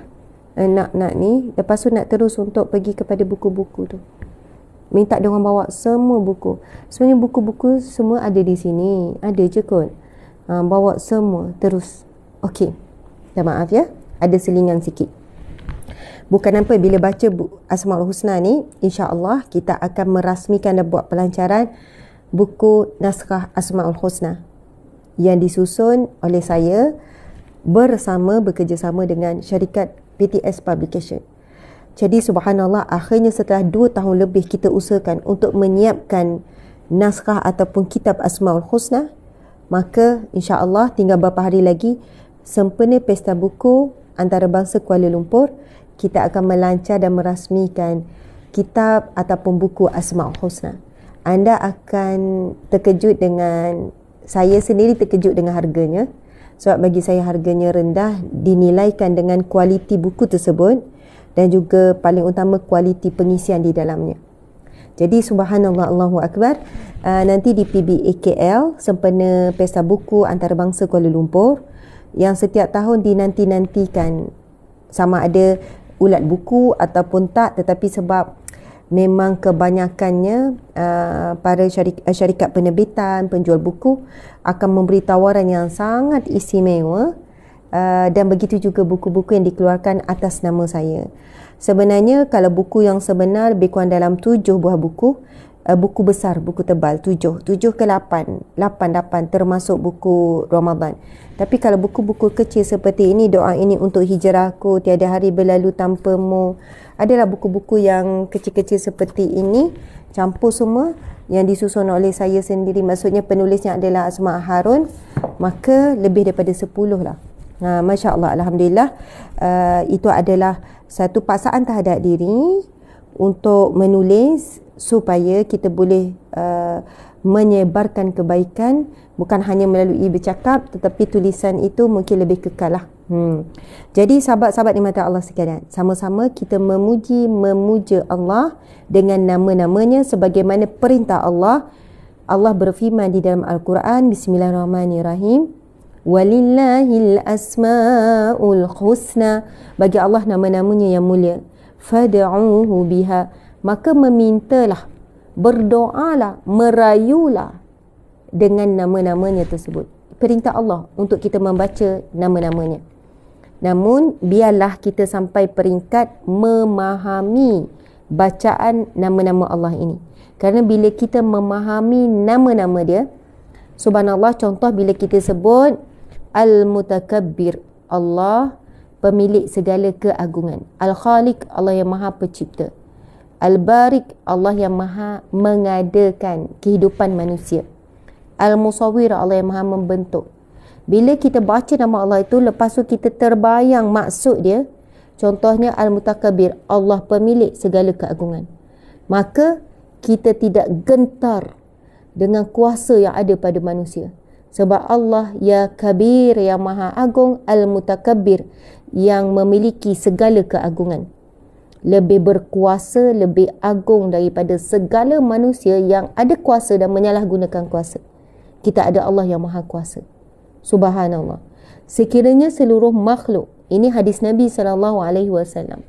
nak ni, lepas tu nak terus untuk pergi kepada buku-buku tu. Minta dia orang bawa semua buku. Sebenarnya buku-buku semua ada di sini. Ada je kot. Bawa semua terus. Okey. Dah maaf ya. Ada selingan sikit. Bukan apa, bila baca Asmaul Husna ni, insya-Allah kita akan merasmikan dan buat pelancaran buku naskah Asmaul Husna yang disusun oleh saya bekerjasama dengan syarikat PTS Publication. Jadi subhanallah, akhirnya setelah 2 tahun lebih kita usahakan untuk menyiapkan naskah ataupun kitab Asmaul Husna, maka insya-Allah tinggal beberapa hari lagi sempena Pesta Buku Antarabangsa Kuala Lumpur, kita akan melancar dan merasmikan kitab ataupun buku Asmaul Husna. Anda akan terkejut dengan, saya sendiri terkejut dengan harganya. Sebab bagi saya harganya rendah, dinilaikan dengan kualiti buku tersebut dan juga paling utama kualiti pengisian di dalamnya. Jadi subhanallah, Allahu Akbar, nanti di PBA KL sempena Pesta Buku Antarabangsa Kuala Lumpur yang setiap tahun dinanti-nantikan, sama ada ulat buku ataupun tak, tetapi sebab memang kebanyakannya para syarikat penerbitan, penjual buku akan memberi tawaran yang sangat istimewa, dan begitu juga buku-buku yang dikeluarkan atas nama saya. Sebenarnya kalau buku yang sebenar lebih kurang dalam 7 buah buku, buku besar, buku tebal 7 ke 8 termasuk buku Ramadan. Tapi kalau buku-buku kecil seperti ini, Doa Ini Untuk Hijrahku, Tiada Hari Berlalu Tanpamu, adalah buku-buku yang kecil-kecil seperti ini, campur semua, yang disusun oleh saya sendiri, maksudnya penulisnya adalah Asma Harun, maka lebih daripada 10 lah. Masya Allah, Alhamdulillah. Itu adalah satu paksaan terhadap diri untuk menulis supaya kita boleh menyebarkan kebaikan, bukan hanya melalui bercakap, tetapi tulisan itu mungkin lebih kekal lah. Jadi sahabat-sahabat di mata Allah sekalian, sama-sama kita memuja Allah dengan nama-namanya sebagaimana perintah Allah. Allah berfirman di dalam Al-Quran, Bismillahirrahmanirrahim, Walillahil asma'ul husna, bagi Allah nama-namanya yang mulia, fad'uhu biha, maka memintalah, berdoalah, merayulah dengan nama-namanya tersebut. Perintah Allah untuk kita membaca nama-namanya. Namun biarlah kita sampai peringkat memahami bacaan nama-nama Allah ini. Kerana bila kita memahami nama-nama dia, subhanallah, contoh bila kita sebut Al-Mutakabbir, Allah pemilik segala keagungan. Al-Khaliq, Allah yang maha pencipta. Al-Barik, Allah yang maha mengadakan kehidupan manusia. Al-Musawwir, Allah yang maha membentuk. Bila kita baca nama Allah itu, lepas tu kita terbayang maksud dia, contohnya Al-Mutakabbir, Allah pemilik segala keagungan, maka kita tidak gentar dengan kuasa yang ada pada manusia. Sebab Allah ya Kabir, yang maha agung, Al-Mutakabbir, yang memiliki segala keagungan, lebih berkuasa, lebih agung daripada segala manusia yang ada kuasa dan menyalahgunakan kuasa. Kita ada Allah yang maha kuasa. Subhanallah. Sekiranya seluruh makhluk, ini hadis Nabi SAW.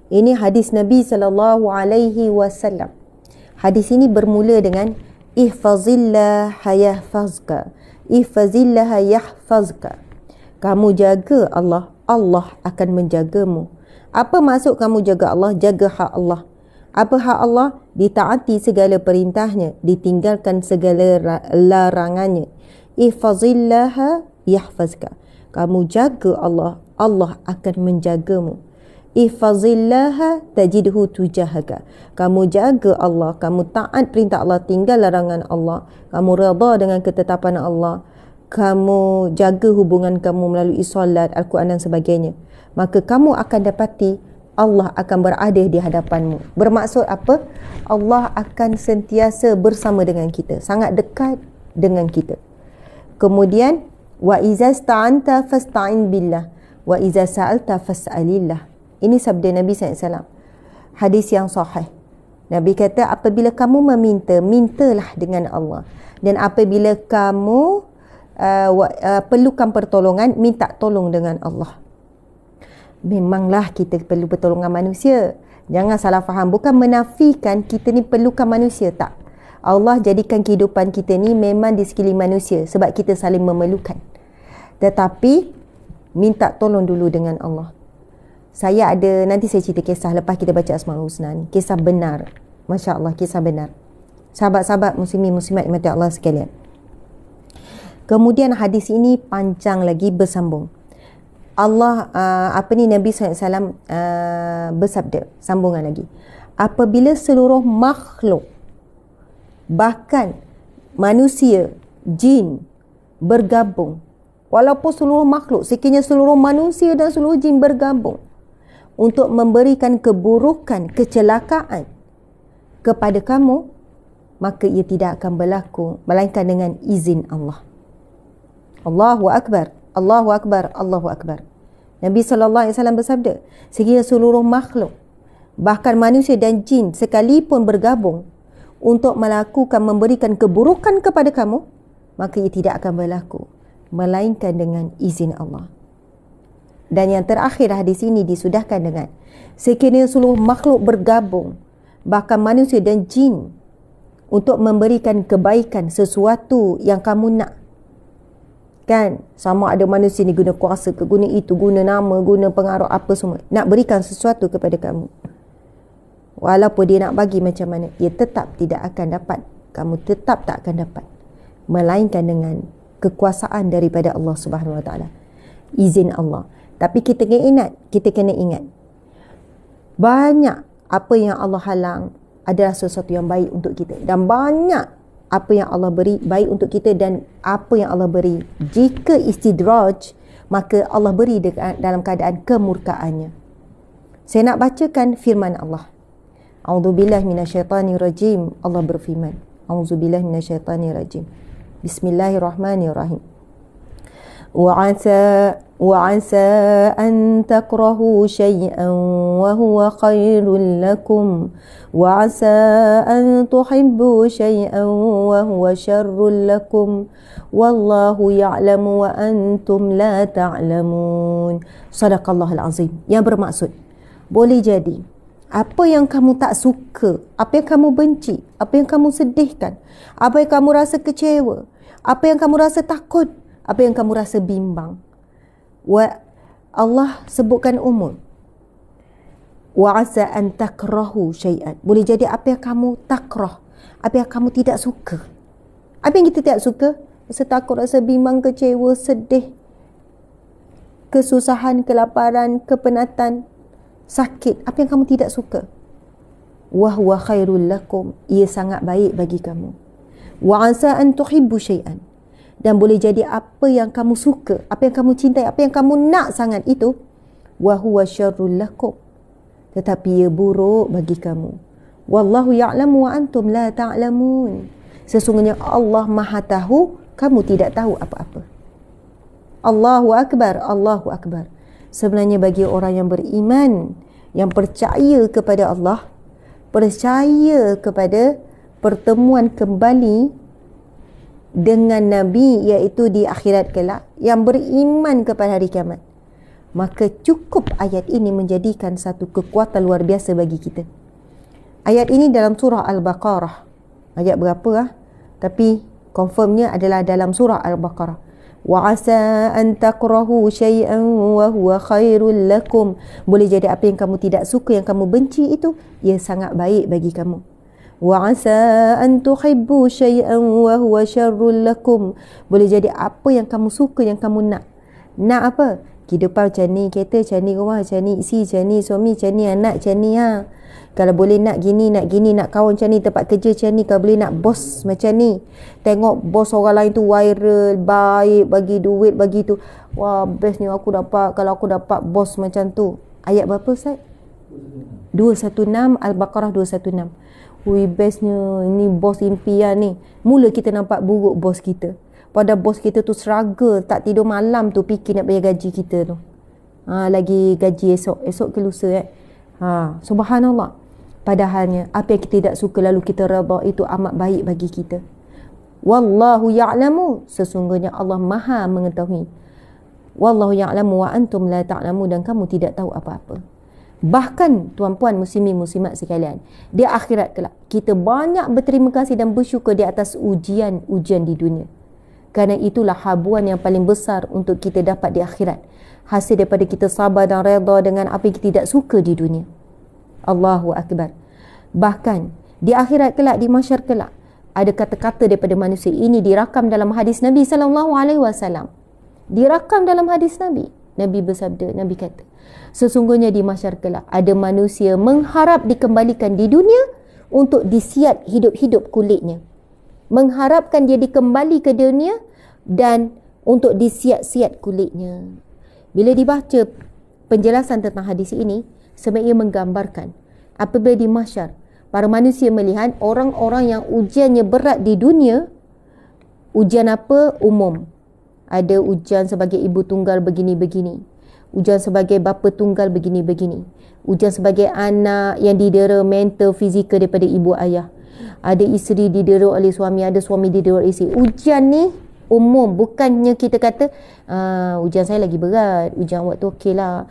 Ini hadis Nabi SAW. Hadis ini bermula dengan ihfazillah yahfazka. Ihfazillah yahfazka. Kamu jaga Allah, Allah akan menjagamu. Apa maksud kamu jaga Allah? Jaga hak Allah. Apa hak Allah? Ditaati segala perintahnya, ditinggalkan segala larangannya. Ihfazillah yahfazka. Kamu jaga Allah, Allah akan menjagamu. ihfazillaha tajidhu tujahaka. Kamu jaga Allah, kamu taat perintah Allah, tinggal larangan Allah, kamu redha dengan ketetapan Allah, kamu jaga hubungan kamu melalui solat, Al-Quran dan sebagainya, maka kamu akan dapati Allah akan berada di hadapanmu. Bermaksud apa? Allah akan sentiasa bersama dengan kita, sangat dekat dengan kita. Kemudian wa iza sta'anta fasta'in billah wa iza sa'alta fas'alillah. Ini sabda Nabi SAW. Hadis yang sahih. Nabi kata, apabila kamu meminta, mintalah dengan Allah. Dan apabila kamu perlukan pertolongan, minta tolong dengan Allah. Memanglah kita perlu pertolongan manusia. Jangan salah faham. Bukan menafikan kita ni perlukan manusia. Tak. Allah jadikan kehidupan kita ni memang di sekeliling manusia. Sebab kita saling memerlukan. Tetapi, minta tolong dulu dengan Allah. Saya ada, nanti saya cerita kisah lepas kita baca Asmaul Husna ni. Kisah benar. Masya Allah, kisah benar. Sahabat-sahabat muslimin muslimat mati Allah sekalian. Kemudian hadis ini panjang lagi, bersambung. Allah, Nabi SAW bersabda, sambungan lagi. Apabila seluruh makhluk, bahkan manusia, jin, bergabung. Walaupun seluruh makhluk, sekiranya seluruh manusia dan seluruh jin bergabung untuk memberikan keburukan, kecelakaan kepada kamu, maka ia tidak akan berlaku melainkan dengan izin Allah. Allahu Akbar, Allahu Akbar, Allahu Akbar. Nabi SAW bersabda, sekiranya seluruh makhluk, bahkan manusia dan jin sekalipun bergabung untuk melakukan, memberikan keburukan kepada kamu, maka ia tidak akan berlaku melainkan dengan izin Allah. Dan yang terakhir, hadis ini disudahkan dengan sekiranya seluruh makhluk bergabung, bahkan manusia dan jin, untuk memberikan kebaikan, sesuatu yang kamu nak. Kan? Sama ada manusia ni guna kuasa ke, guna itu, guna nama, guna pengaruh apa semua. Nak berikan sesuatu kepada kamu. Walaupun dia nak bagi macam mana, ia tetap tidak akan dapat. Kamu tetap tak akan dapat. Melainkan dengan kekuasaan daripada Allah Subhanahu Wa Taala. Izin Allah. Tapi kita kena ingat. Banyak apa yang Allah halang adalah sesuatu yang baik untuk kita. Dan banyak apa yang Allah beri baik untuk kita, dan apa yang Allah beri, jika istidraj, maka Allah beri dalam keadaan kemurkaannya. Saya nak bacakan firman Allah. A'udzubillahi minasyaitanirrajim. Allah berfirman. A'udzubillahi minasyaitanirrajim. Bismillahirrahmanirrahim. وعسى أن تكرهوا شيئا وهو خير لكم وعسى أن تحبوا شيئا وهو شر لكم والله يعلم وأنتم لا تعلمون. صدق الله العظيم. Yang bermaksud, boleh jadi apa yang kamu tak suka, apa yang kamu benci, apa yang kamu sedihkan, apa yang kamu rasa kecewa, apa yang kamu rasa takut, apa yang kamu rasa bimbang, Allah sebutkan umum. Wa asa an takrahu syai'an. Boleh jadi apa yang kamu takrah, apa yang kamu tidak suka. Apa yang kita tidak suka? Rasa takut, rasa bimbang, kecewa, sedih, kesusahan, kelaparan, kepenatan, sakit. Apa yang kamu tidak suka? Wa huwa khairul lakum. Ia sangat baik bagi kamu. Wa asa an tuhibbu syai'an. Dan boleh jadi apa yang kamu suka, apa yang kamu cintai, apa yang kamu nak sangat itu, wa huwa syarrul lakum, tetapi ia buruk bagi kamu. Wallahu ya'lamu wa antum la ta'lamun. Sesungguhnya Allah Maha tahu, kamu tidak tahu apa-apa. Allahu Akbar, Allahu Akbar. Sebenarnya bagi orang yang beriman, yang percaya kepada Allah, percaya kepada pertemuan kembali dengan Nabi, iaitu di akhirat kelak, yang beriman kepada hari kiamat, maka cukup ayat ini menjadikan satu kekuatan luar biasa bagi kita. Ayat ini dalam surah Al-Baqarah. Ayat berapa tapi confirmnya adalah dalam surah Al-Baqarah. Wa asa an takrahu syai'an wa huwa khairul lakum. Boleh jadi apa yang kamu tidak suka, yang kamu benci itu, ia sangat baik bagi kamu. Wa asa an tuhibbu syai'an wa huwa syarrul lakum. Boleh jadi apa yang kamu suka, yang kamu nak. Nak apa? Kehidupan macam ni, kereta macam ni, rumah macam ni, isi macam ni, suami macam ni, anak macam ni ha. Kalau boleh nak gini, nak kawan macam ni, tempat kerja macam ni, kalau boleh nak bos macam ni. Tengok bos orang lain tu viral, baik, bagi duit, bagi tu. Wah, best ni aku dapat, kalau aku dapat bos macam tu. Ayat berapa Ustaz? 216, Al-Baqarah 216. Hui, bestnya, ni bos impian ni. Mula kita nampak buruk bos kita. Pada bos kita tu struggle, tak tidur malam tu fikir nak bayar gaji kita tu. Lagi gaji esok ke lusa subhanallah. Padahalnya apa yang kita tidak suka lalu kita redha, itu amat baik bagi kita. Wallahu ya'lamu, sesungguhnya Allah Maha mengetahui. Wallahu ya'lamu wa antum la ta'lamu, dan kamu tidak tahu apa-apa. Bahkan tuan-puan muslimin muslimat sekalian, di akhirat kelak kita banyak berterima kasih dan bersyukur di atas ujian-ujian di dunia. Kerana itulah habuan yang paling besar untuk kita dapat di akhirat, hasil daripada kita sabar dan redha dengan apa yang kita tidak suka di dunia. Allahu Akbar. Bahkan di akhirat kelak, di mahsyar kelak, ada kata-kata daripada manusia ini dirakam dalam hadis Nabi SAW. Dirakam dalam hadis Nabi. Nabi bersabda, Nabi kata, sesungguhnya di mahsyar kelak ada manusia mengharap dikembalikan di dunia untuk disiat hidup-hidup kulitnya. Mengharapkan dia dikembali ke dunia dan untuk disiat-siat kulitnya. Bila dibaca penjelasan tentang hadis ini, sebenarnya menggambarkan apabila di mahsyar para manusia melihat orang-orang yang ujiannya berat di dunia. Ujian apa? Umum. Ada ujian sebagai ibu tunggal begini-begini, ujian sebagai bapa tunggal begini-begini, ujian sebagai anak yang didera mental fizikal daripada ibu ayah, ada isteri didera oleh suami, ada suami didera oleh isteri. Ujian ni umum, bukannya kita kata ujian saya lagi berat, ujian awak tu okey lah,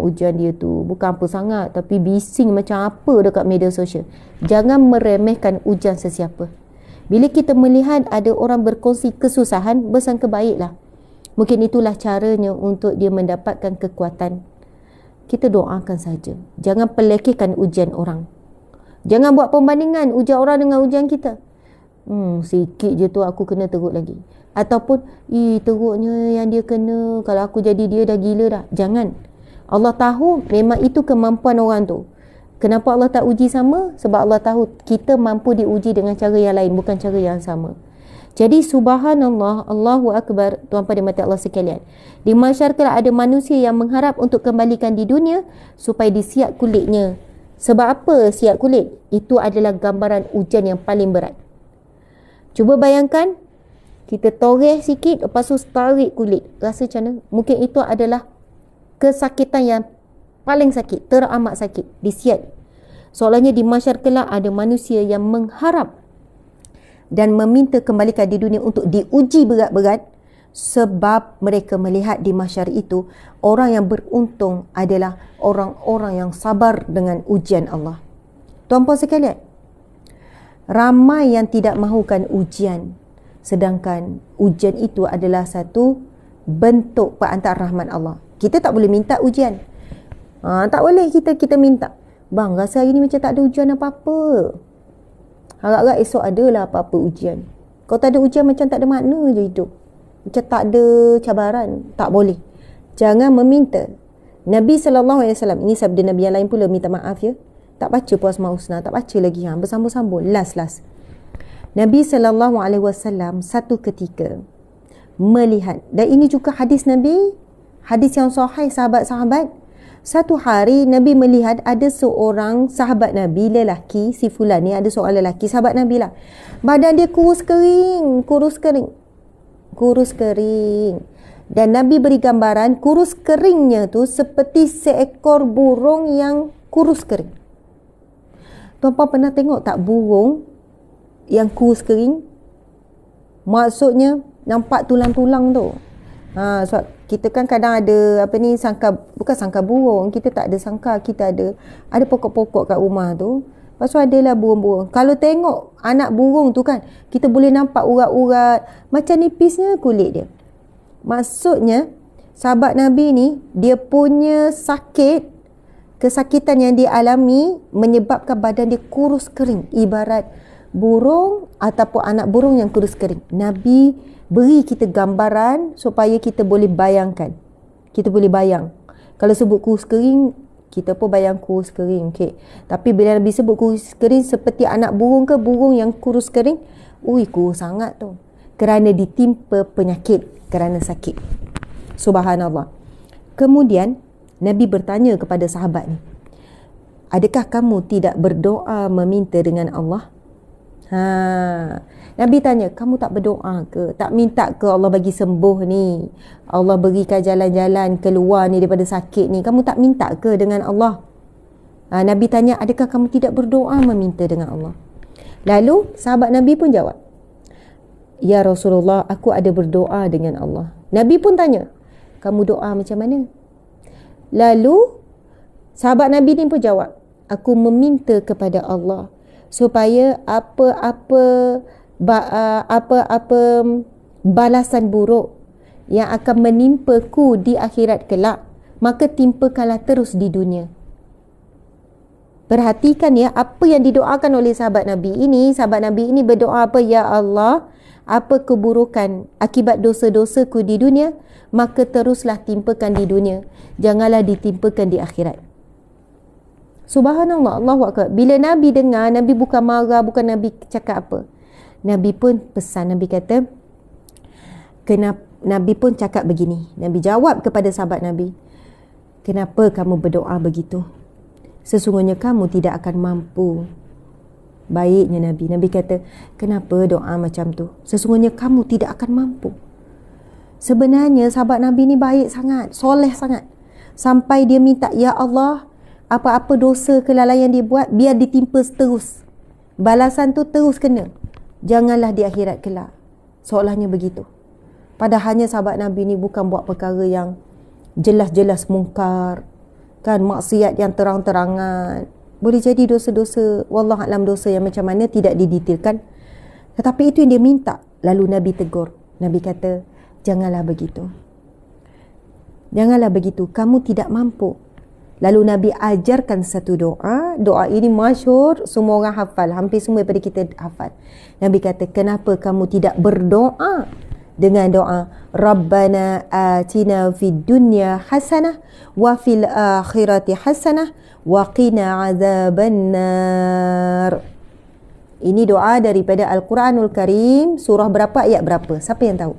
ujian dia tu bukan apa sangat, tapi bising macam apa dekat media sosial. Jangan meremehkan ujian sesiapa. Bila kita melihat ada orang berkongsi kesusahan, bersangka baiklah, mungkin itulah caranya untuk dia mendapatkan kekuatan. Kita doakan saja, jangan pelekehkan ujian orang. Jangan buat pembandingan ujian orang dengan ujian kita. Sikit je tu aku kena teruk lagi. Ataupun, teruknya yang dia kena, kalau aku jadi dia dah gila dah. Jangan. Allah tahu memang itu kemampuan orang tu. Kenapa Allah tak uji sama? Sebab Allah tahu kita mampu diuji dengan cara yang lain, bukan cara yang sama. Jadi subhanallah, Allahu Akbar, tuan-tuan dan mati Allah sekalian. Di mahsyar kelak ada manusia yang mengharap untuk kembalikan di dunia supaya disiap kulitnya. Sebab apa siap kulit? Itu adalah gambaran ujian yang paling berat. Cuba bayangkan, kita toreh sikit, lepas tu tarik kulit. Rasa macam mana? Mungkin itu adalah kesakitan yang paling sakit, teramat sakit, disiat. Soalnya di mahsyar kelak ada manusia yang mengharap dan meminta kembalikan di dunia untuk diuji berat-berat, sebab mereka melihat di mahsyar itu orang yang beruntung adalah orang-orang yang sabar dengan ujian Allah. Tuan-puan sekalian, ramai yang tidak mahukan ujian, sedangkan ujian itu adalah satu bentuk perantara rahmat Allah. Kita tak boleh minta ujian. Tak boleh kita minta. Bang, rasa hari ni macam tak ada ujian apa-apa. Harap-harap esok adalah apa-apa ujian. Kalau tak ada ujian macam tak ada makna je hidup. Macam tak ada cabaran. Tak boleh. Jangan meminta. Nabi SAW, ini sabda Nabi yang lain pula, minta maaf ya. Tak baca Asmaul Husna, tak baca lagi. Bersambung-sambung. Last. Nabi SAW satu ketika melihat, dan ini juga hadis Nabi, hadis yang sahih sahabat-sahabat. Satu hari Nabi melihat ada seorang sahabat Nabi lelaki, si fulan ni, ada seorang lelaki sahabat Nabi lah. Badan dia kurus kering. Dan Nabi beri gambaran kurus keringnya tu seperti seekor burung yang kurus kering. Tuan-puan pernah tengok tak burung yang kurus kering? Maksudnya nampak tulang-tulang tu. Sebab kita kan kadang ada bukan sangka burung, kita tak ada sangka, kita ada pokok-pokok kat rumah tu. Lepas tu adalah burung-burung. Kalau tengok anak burung tu kan, kita boleh nampak urat-urat, macam nipisnya kulit dia. Maksudnya sahabat Nabi ni, dia punya kesakitan yang dia alami menyebabkan badan dia kurus kering, ibarat burung ataupun anak burung yang kurus kering. Nabi beri kita gambaran supaya kita boleh bayangkan. Kita boleh bayang. Kalau sebut kurus kering, kita pun bayang kurus kering. Okay. Tapi bila Nabi sebut kurus kering seperti anak burung ke, burung yang kurus kering, ui kurus sangat tu. Kerana ditimpa penyakit, kerana sakit. Subhanallah. Kemudian Nabi bertanya kepada sahabat ni, adakah kamu tidak berdoa meminta dengan Allah? Nabi tanya, kamu tak berdoa ke? Tak minta ke Allah bagi sembuh ni? Allah berikan jalan-jalan keluar ni daripada sakit ni. Kamu tak minta ke dengan Allah? Nabi tanya, adakah kamu tidak berdoa meminta dengan Allah? Lalu sahabat Nabi pun jawab, ya Rasulullah, aku ada berdoa dengan Allah. Nabi pun tanya, kamu doa macam mana? Lalu sahabat Nabi ni pun jawab, aku meminta kepada Allah supaya apa-apa balasan buruk yang akan menimpaku di akhirat kelak, maka timpakanlah terus di dunia. Perhatikan ya, apa yang didoakan oleh sahabat Nabi ini. Sahabat Nabi ini berdoa apa? Ya Allah, apa keburukan akibat dosa-dosaku di dunia, maka teruslah timpakan di dunia, janganlah ditimpakan di akhirat. Subhanallah, Allahu Akbar. Bila Nabi dengar, Nabi bukan marah, bukan Nabi cakap apa. Nabi pun pesan, Nabi kata, Nabi pun cakap begini. Nabi jawab kepada sahabat Nabi, kenapa kamu berdoa begitu? Sesungguhnya kamu tidak akan mampu. Baiknya Nabi. Nabi kata, kenapa doa macam tu? Sesungguhnya kamu tidak akan mampu. Sebenarnya sahabat Nabi ni baik sangat, soleh sangat. Sampai dia minta, ya Allah, apa-apa dosa kelalaian dia buat, biar ditimpa terus. Balasan tu terus kena. Janganlah di akhirat kelak. Seolahnya begitu. Padahalnya sahabat Nabi ni bukan buat perkara yang jelas-jelas mungkar. Kan, maksiat yang terang-terangan. Boleh jadi dosa-dosa, wallahualam dosa yang macam mana tidak didetailkan. Tetapi itu yang dia minta. Lalu Nabi tegur. Nabi kata, janganlah begitu. Janganlah begitu. Kamu tidak mampu. Lalu Nabi ajarkan satu doa. Doa ini masyhur, semua orang hafal. Hampir semua daripada kita hafal. Nabi kata, kenapa kamu tidak berdoa dengan doa Rabbana atina fid dunya hasanah wa fil akhirati hasanah wa qina azabannar. Ini doa daripada Al-Quranul Karim, surah berapa, ayat berapa? Siapa yang tahu?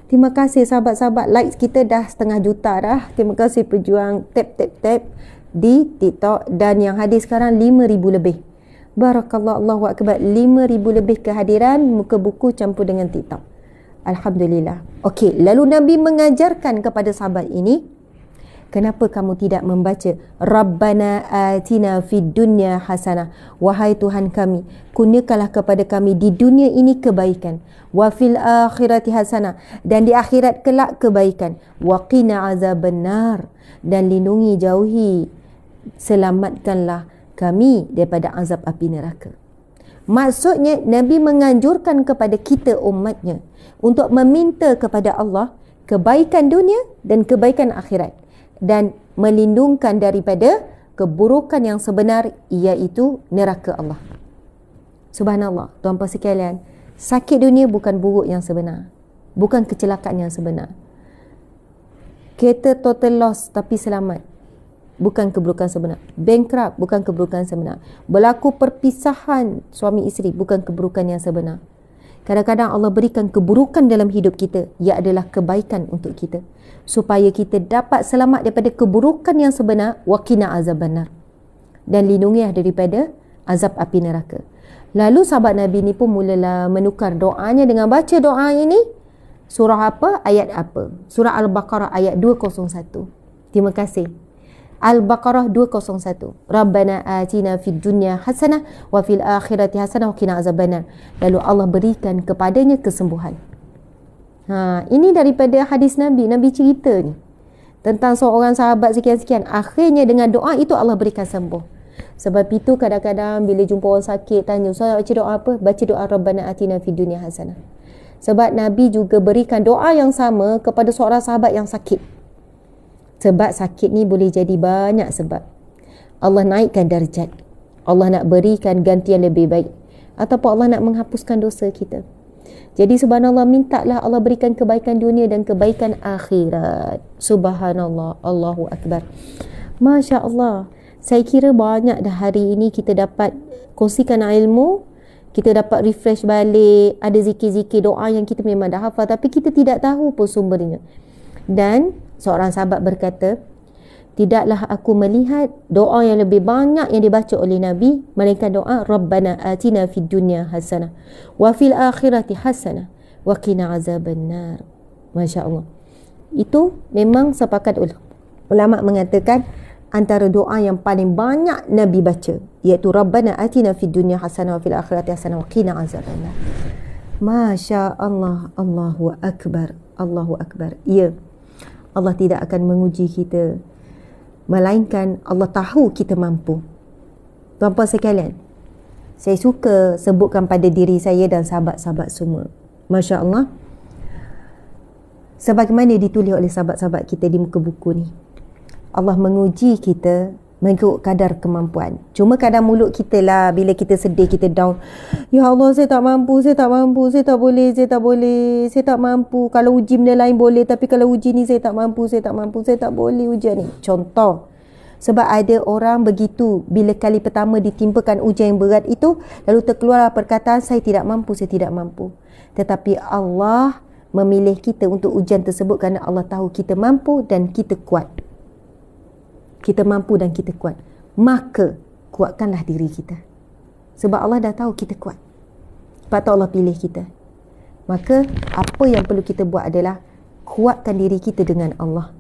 Terima kasih sahabat-sahabat, likes kita dah 500,000 dah. Terima kasih pejuang tap di TikTok, dan yang hadir sekarang 5,000 lebih. Barakallah, Allahu Akbar. 5,000 lebih kehadiran muka buku campur dengan TikTok. Alhamdulillah. Okey, lalu Nabi mengajarkan kepada sahabat ini, kenapa kamu tidak membaca Rabbana atina fid dunya hasanah? Wahai Tuhan kami, kurniakanlah kepada kami di dunia ini kebaikan. Wa fil akhirati hasanah, dan di akhirat kelak kebaikan. Wa qina azabannar, dan lindungi, jauhi, selamatkanlah kami daripada azab api neraka. Maksudnya Nabi menganjurkan kepada kita umatnya untuk meminta kepada Allah kebaikan dunia dan kebaikan akhirat, dan melindungkan daripada keburukan yang sebenar, iaitu neraka Allah. Subhanallah, tuan-puan sekalian, sakit dunia bukan buruk yang sebenar, bukan kecelakaan yang sebenar. Kereta total loss tapi selamat, bukan keburukan sebenar. Bankrupt bukan keburukan sebenar. Berlaku perpisahan suami isteri bukan keburukan yang sebenar. Kadang-kadang Allah berikan keburukan dalam hidup kita, ia adalah kebaikan untuk kita, supaya kita dapat selamat daripada keburukan yang sebenar, waqina azabannar, dan lindungilah daripada azab api neraka. Lalu sahabat Nabi ni pun mulalah menukar doanya dengan baca doa ini. Surah apa? Ayat apa? Surah Al-Baqarah ayat 201. Terima kasih. Al-Baqarah 201. Rabbana atina fid dunya hasanah wa fil akhirati hasanah wa qina azabannar. Lalu Allah berikan kepadanya kesembuhan. Ini daripada hadis Nabi. Nabi cerita ni tentang seorang sahabat sekian-sekian. Akhirnya dengan doa itu Allah berikan sembuh. Sebab itu kadang-kadang bila jumpa orang sakit, tanya, "Ustaz, baca doa apa?" Baca doa Rabbana atina fid dunya hasanah. Sebab Nabi juga berikan doa yang sama kepada seorang sahabat yang sakit. Sebab sakit ni boleh jadi banyak sebab. Allah naikkan darjat, Allah nak berikan gantian lebih baik, ataupun Allah nak menghapuskan dosa kita. Jadi subhanallah, mintalah Allah berikan kebaikan dunia dan kebaikan akhirat. Subhanallah, Allahu Akbar. Masya Allah. Saya kira banyak dah hari ini kita dapat kongsikan ilmu, kita dapat refresh balik, ada zikir-zikir doa yang kita memang dah hafal tapi kita tidak tahu pun sumbernya. Dan seorang sahabat berkata, tidaklah aku melihat doa yang lebih banyak yang dibaca oleh Nabi melainkan doa Rabbana atina fid dunya hasanah wa fil akhirati hasanah wa qina azabannar. Masya Allah. Itu memang sepakat ulama mengatakan antara doa yang paling banyak Nabi baca, iaitu Rabbana atina fid dunya hasanah wa fil akhirati hasanah wa qina azabannar. Masya Allah. Allahu Akbar. Allahu Akbar. Ya, Allah tidak akan menguji kita melainkan Allah tahu kita mampu. Tuan-puan sekalian, saya suka sebutkan pada diri saya dan sahabat-sahabat semua, Masya Allah, sebagaimana ditulis oleh sahabat-sahabat kita di muka buku ni, Allah menguji kita mengikut kadar kemampuan. Cuma kadang mulut kita lah, bila kita sedih, kita down, ya Allah saya tak mampu, saya tak mampu, saya tak boleh, saya tak boleh, saya tak mampu. Kalau uji benda lain boleh, tapi kalau uji ni saya tak mampu, saya tak mampu, saya tak boleh ujian ni. Contoh, sebab ada orang begitu, bila kali pertama ditimpakan ujian yang berat itu, lalu terkeluar perkataan saya tidak mampu, saya tidak mampu. Tetapi Allah memilih kita untuk ujian tersebut kerana Allah tahu kita mampu dan kita kuat. Kita mampu dan kita kuat. Maka kuatkanlah diri kita. Sebab Allah dah tahu kita kuat. Sebab tu Allah pilih kita. Maka apa yang perlu kita buat adalah kuatkan diri kita dengan Allah.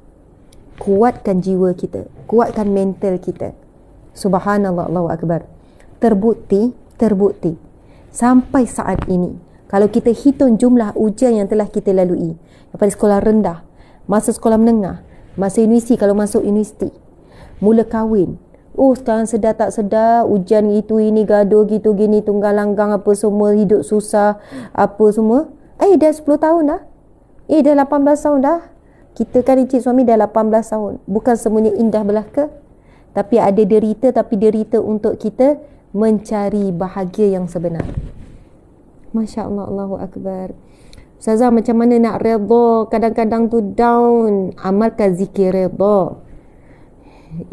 Kuatkan jiwa kita. Kuatkan mental kita. Subhanallah, Allahu Akbar. Terbukti sampai saat ini, kalau kita hitung jumlah ujian yang telah kita lalui daripada sekolah rendah, masa sekolah menengah, masa universiti, kalau masuk universiti, mula kahwin, sekarang sedar tak sedar, ujian itu ini, gaduh gitu gini, tunggang langgang apa semua, hidup susah apa semua. Dah 10 tahun dah, dah 18 tahun dah. Kita kan encik suami dah 18 tahun. Bukan semuanya indah belaka, tapi ada derita, tapi derita untuk kita mencari bahagia yang sebenar. Masya Allah, Allahu Akbar. Ustazah, macam mana nak redha? Kadang-kadang tu down. Amalkan zikir redha.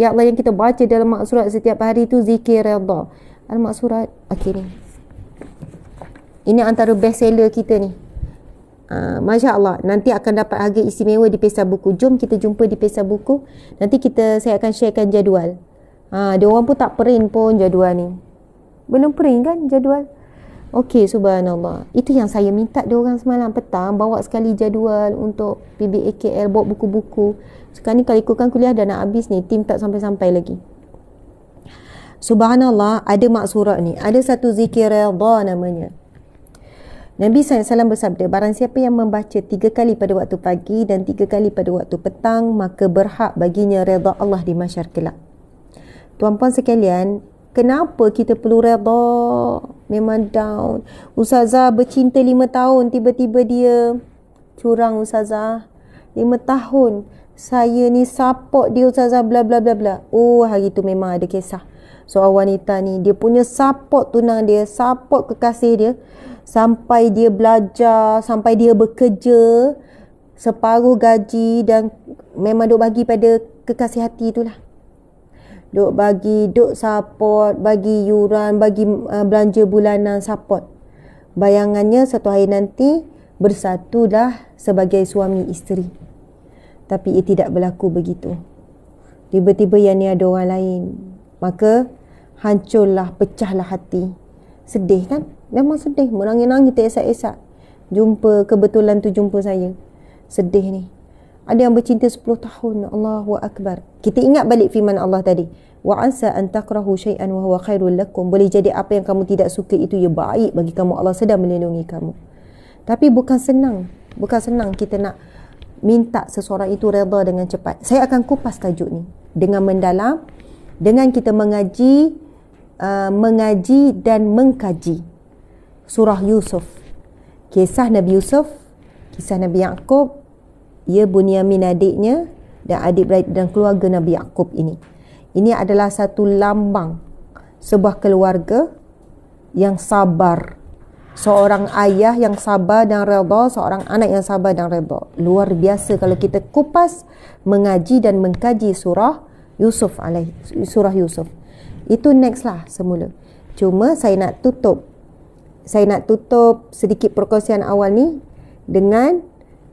Ya Allah, yang kita baca dalam maksurat setiap hari tu zikir redha. Al-maksurat, okey ni. Ini antara best seller kita ni. Masya Allah, nanti akan dapat harga istimewa di Pesta Buku. Jom kita jumpa di Pesta Buku. Nanti saya akan sharekan jadual. Dia orang pun tak print pun jadual ni. Belum print kan jadual? Okey, subhanallah. Itu yang saya minta dia orang semalam petang, bawa sekali jadual untuk PBAKL, bawa buku-buku. Sekarang ni kalau ikutkan kuliah dah nak habis ni, tim tak sampai-sampai lagi. Subhanallah, ada maksurat ni. Ada satu zikir redha namanya. Nabi SAW bersabda, barang siapa yang membaca 3 kali pada waktu pagi dan 3 kali pada waktu petang, maka berhak baginya redha Allah di mahsyar kelak. Tuan-puan sekalian, kenapa kita perlu redha? Memang down. Ustazah bercinta 5 tahun, tiba-tiba dia curang ustazah. 5 tahun. Saya ni support dia ustazah, bla bla bla bla. Hari tu memang ada kisah. Seorang wanita ni, dia punya support tunang dia, support kekasih dia. Sampai dia belajar, sampai dia bekerja separuh gaji dan memang duk bagi pada kekasih hati itulah. Duk bagi, duk support, bagi yuran, bagi belanja bulanan, support. Bayangannya satu hari nanti bersatulah sebagai suami isteri. Tapi ia tidak berlaku begitu. Tiba-tiba yang ni ada orang lain. Maka hancurlah, pecahlah hati. Sedih kan? Memang sedih. Menangis-nangis tak esak-esak. Kebetulan tu jumpa saya. Sedih ni. Ada yang bercinta 10 tahun. Allahu Akbar. Kita ingat balik firman Allah tadi. Wa asa an takrahu syai'an wa huwa khairul lakum. Boleh jadi apa yang kamu tidak suka itu ya baik bagi kamu. Allah sedang melindungi kamu. Tapi bukan senang. Bukan senang kita nak minta seseorang itu redha dengan cepat. Saya akan kupas tajuk ni dengan mendalam, dengan kita mengaji dan mengkaji surah Yusuf. Kisah Nabi Yusuf, kisah Nabi Yaqub, Bunyamin adiknya dan adik-beradik dan keluarga Nabi Yaqub ini. Ini adalah satu lambang sebuah keluarga yang sabar, Seorang ayah yang sabar dan redha, seorang anak yang sabar dan redha. Luar biasa kalau kita kupas, mengaji dan mengkaji surah Yusuf. Itu next lah semula. Cuma saya nak tutup sedikit perkongsian awal ni dengan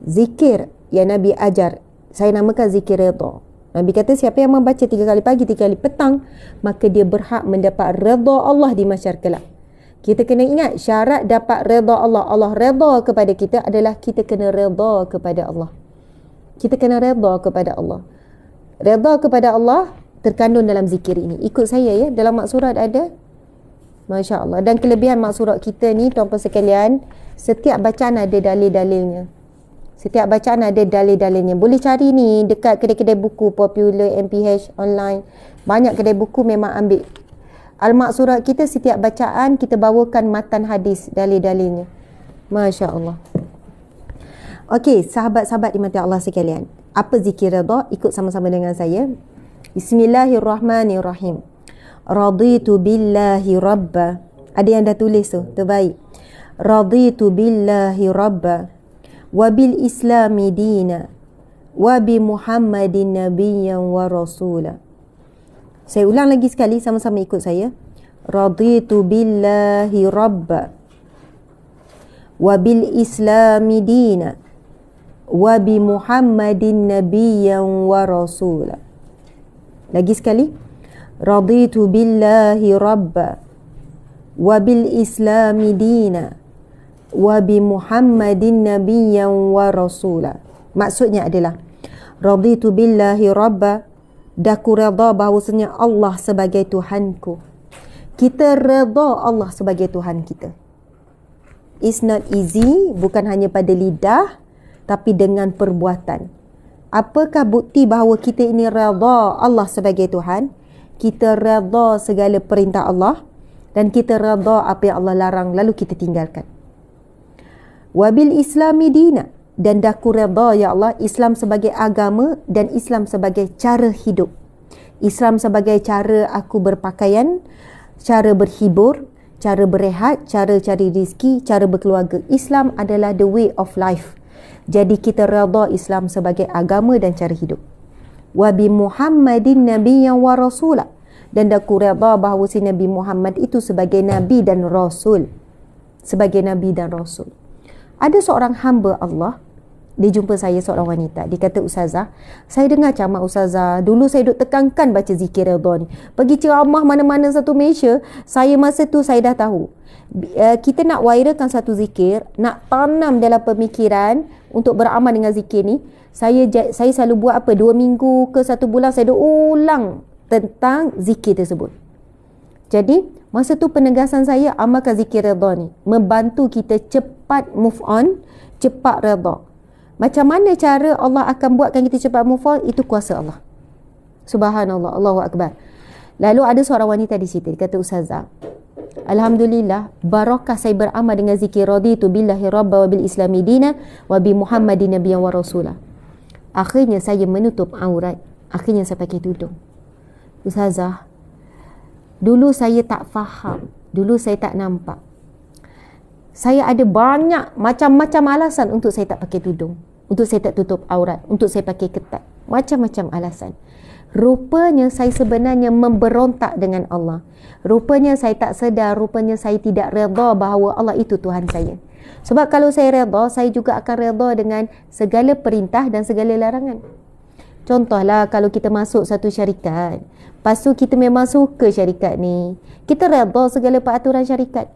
zikir yang Nabi ajar. Saya namakan zikir redha. Nabi kata siapa yang membaca 3 kali pagi, 3 kali petang, maka dia berhak mendapat redha Allah di mahsyar kelak. Kita kena ingat syarat dapat redha Allah. Allah redha kepada kita adalah kita kena redha kepada Allah. Kita kena redha kepada Allah. Redha kepada Allah terkandung dalam zikir ini. Ikut saya ya, dalam maksurat ada. Masya Allah. Dan kelebihan maksurat kita ni, tuan-tuan sekalian, setiap bacaan ada dalil-dalilnya. Setiap bacaan ada dalil-dalilnya. Boleh cari ni dekat kedai-kedai buku popular, MPH, online. Banyak kedai buku memang ambil. Al-Maksurat kita, setiap bacaan kita bawakan matan hadis, dalil-dalilnya. Masya Allah. Okey, sahabat-sahabat dimati Allah sekalian. Apa zikir redha? Ikut sama-sama dengan saya. Bismillahirrahmanirrahim. Raditu billahi rabba. Ada yang dah tulis tu, terbaik. Raditu billahi rabba. Wabil islami dina. Wabi Muhammadin nabiyyan wa rasula. Saya ulang lagi sekali, sama-sama ikut saya. Raditu billahi rabba. Wabil islami dina. Wabi Muhammadin nabiyyan wa rasula. Lagi sekali. Raditu billahi rabba. Wabil islami dina. Wabi Muhammadin nabiyyan wa rasula. Maksudnya adalah raditu billahi rabba, daku redha bahawasanya Allah sebagai Tuhanku. Kita redha Allah sebagai Tuhan kita. It's not easy, bukan hanya pada lidah, tapi dengan perbuatan. Apakah bukti bahawa kita ini redha Allah sebagai Tuhan? Kita redha segala perintah Allah dan kita redha apa yang Allah larang lalu kita tinggalkan. Wabil islami dina, dan daku redha ya Allah Islam sebagai agama dan Islam sebagai cara hidup. Islam sebagai cara aku berpakaian, cara berhibur, cara berehat, cara cari rezeki, cara berkeluarga. Islam adalah the way of life. Jadi kita redha Islam sebagai agama dan cara hidup. Wa bi Muhammadin nabiyyan wa rasula, dan daku redha bahawa si Nabi Muhammad itu sebagai nabi dan rasul. Sebagai nabi dan rasul. Ada seorang hamba Allah, dia jumpa saya, seorang wanita. Dia kata, Ustazah, saya dengar ceramah Ustazah. Dulu saya duk tekankan baca zikir redha ni. Pergi ceramah mana-mana satu Malaysia, saya masa tu saya dah tahu. Kita nak viralkan satu zikir, nak tanam dalam pemikiran untuk beramal dengan zikir ni. Saya selalu buat apa? 2 minggu ke 1 bulan saya duk ulang tentang zikir tersebut. Jadi, masa tu penegasan saya, amalkan zikir redha ni. Membantu kita cepat move on, cepat redha. Macam mana cara Allah akan buatkan kita cepat move on? Itu kuasa Allah. Subhanallah, Allahu Akbar. Lalu ada seorang wanita di situ, dia kata, Ustazah, Alhamdulillah, barakah saya beramal dengan zikir raditu billahi rabba wa bil islami dina wa bi Muhammadin nabiyyan wa rasulah. Akhirnya saya menutup aurat. Akhirnya saya pakai tudung. Ustazah, dulu saya tak faham. Dulu saya tak nampak. Saya ada banyak macam-macam alasan untuk saya tak pakai tudung. Untuk saya tak tutup aurat. Untuk saya pakai ketat. Macam-macam alasan. Rupanya saya sebenarnya memberontak dengan Allah. Rupanya saya tak sedar. Rupanya saya tidak redha bahawa Allah itu Tuhan saya. Sebab kalau saya redha, saya juga akan redha dengan segala perintah dan segala larangan. Contohlah kalau kita masuk satu syarikat. Lepas tu kita memang suka syarikat ni. Kita redha segala peraturan syarikat.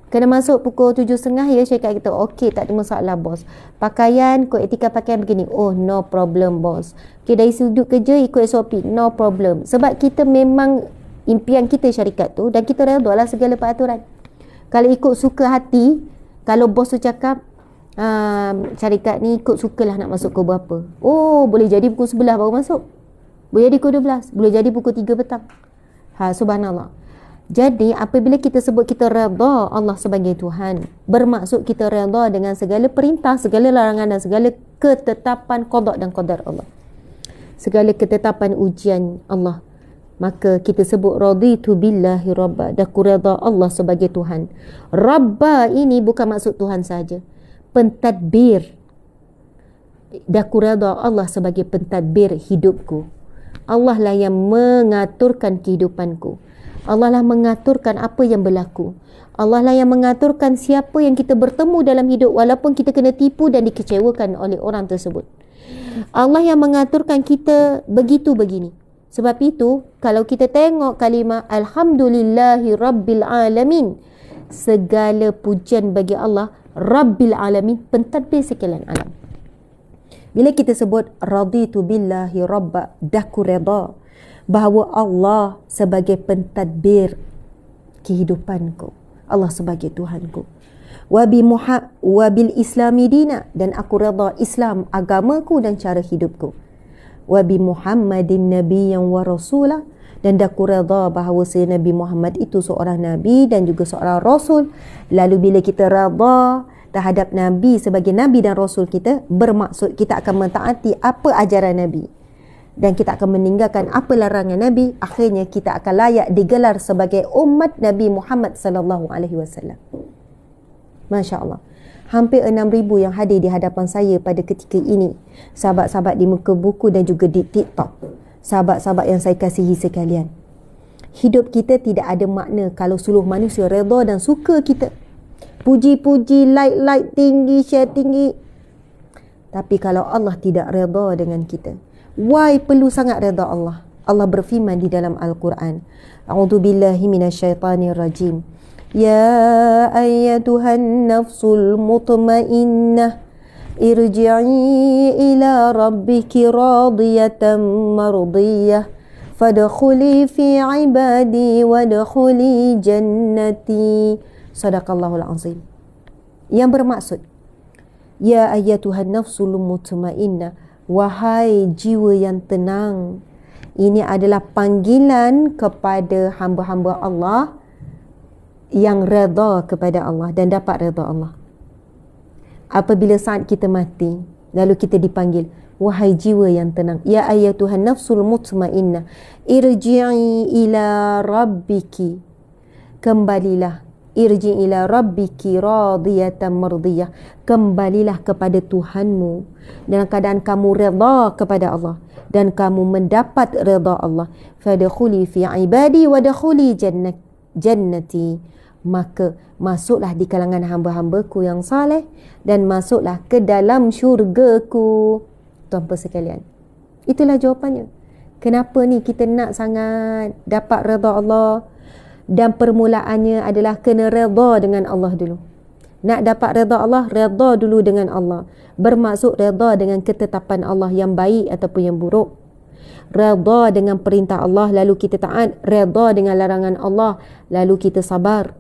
Kena masuk pukul 7.30 ya, syarikat kita. Okey, tak ada masalah bos. Pakaian, kod etika pakaian begini. Oh, no problem bos. Okey, dari sudut kerja ikut SOP. No problem. Sebab kita memang impian kita syarikat tu dan kita redha lah segala peraturan. Kalau ikut suka hati, kalau bos tu cakap, syarikat ni ikut sukalah nak masuk pukul berapa. Oh, boleh jadi pukul 11 baru masuk. Boleh jadi pukul 12. Boleh jadi pukul 3 petang. Subhanallah. Jadi apabila kita sebut kita redha Allah sebagai Tuhan, bermaksud kita redha dengan segala perintah, segala larangan dan segala ketetapan qada dan qadar Allah. Segala ketetapan ujian Allah. Maka kita sebut raditu billahi rabba, aku redha Allah sebagai Tuhan. Rabba ini bukan maksud Tuhan saja, pentadbir. Aku redha Allah sebagai pentadbir hidupku. Allah lah yang mengaturkan kehidupanku. Allah lah mengaturkan apa yang berlaku. Allah lah yang mengaturkan siapa yang kita bertemu dalam hidup, walaupun kita kena tipu dan dikecewakan oleh orang tersebut. Allah yang mengaturkan kita begitu begini. Sebab itu, kalau kita tengok kalimah Alhamdulillahi Rabbil Alamin, segala pujian bagi Allah Rabbil Alamin, pentadbir sekalian alam. Bila kita sebut raditu billahi rabba, daku redha bahawa Allah sebagai pentadbir kehidupanku, Allah sebagai Tuhanku. Wabil islami dina, dan aku redha Islam agamaku dan cara hidupku. Wabi Muhammadin nabiyyan wa rasulah, dan aku redha bahawa Nabi Muhammad itu seorang nabi dan juga seorang rasul. Lalu bila kita redha terhadap nabi sebagai nabi dan rasul kita, bermaksud kita akan mentaati apa ajaran nabi dan kita akan meninggalkan apa larangan nabi. Akhirnya kita akan layak digelar sebagai umat Nabi Muhammad sallallahu alaihi wasallam. Masya-Allah. Hampir 6,000 yang hadir di hadapan saya pada ketika ini. Sahabat-sahabat di muka buku dan juga di TikTok. Sahabat-sahabat yang saya kasihi sekalian. Hidup kita tidak ada makna kalau seluruh manusia redha dan suka kita. Puji-puji, like tinggi, share tinggi. Tapi kalau Allah tidak redha dengan kita, why perlu sangat redha Allah? Allah berfirman di dalam Al-Quran, A'udzubillahi minasyaitanirrajim. Ya ayyatuhan nafsul mutmainnah, irji'i ila rabbiki radiyatan mardiyah, fadkhuli fi ibadi wadkhuli jannati. Sadaqallahul azim. Yang bermaksud, ya ayyatuhan nafsul mutmainnah, wahai jiwa yang tenang. Ini adalah panggilan kepada hamba-hamba Allah yang redha kepada Allah dan dapat redha Allah. Apabila saat kita mati, lalu kita dipanggil, wahai jiwa yang tenang, ya ayyatuhan nafsul mutmainnah, irji'i ila rabbiki, kembalilah, irji' ila rabbiki radiyatan mardiyah, kembalilah kepada Tuhanmu dalam keadaan kamu redha kepada Allah dan kamu mendapat redha Allah. Fadkhuli fi ibadi wadkhuli jannati, maka masuklah di kalangan hamba-hambaku yang saleh dan masuklah ke dalam syurgaku. Tuan-tuan sekalian, itulah jawapannya. Kenapa ni kita nak sangat dapat redha Allah? Dan permulaannya adalah kena redha dengan Allah dulu. Nak dapat redha Allah, redha dulu dengan Allah. Bermaksud redha dengan ketetapan Allah yang baik ataupun yang buruk. Redha dengan perintah Allah, lalu kita taat. Redha dengan larangan Allah, lalu kita sabar.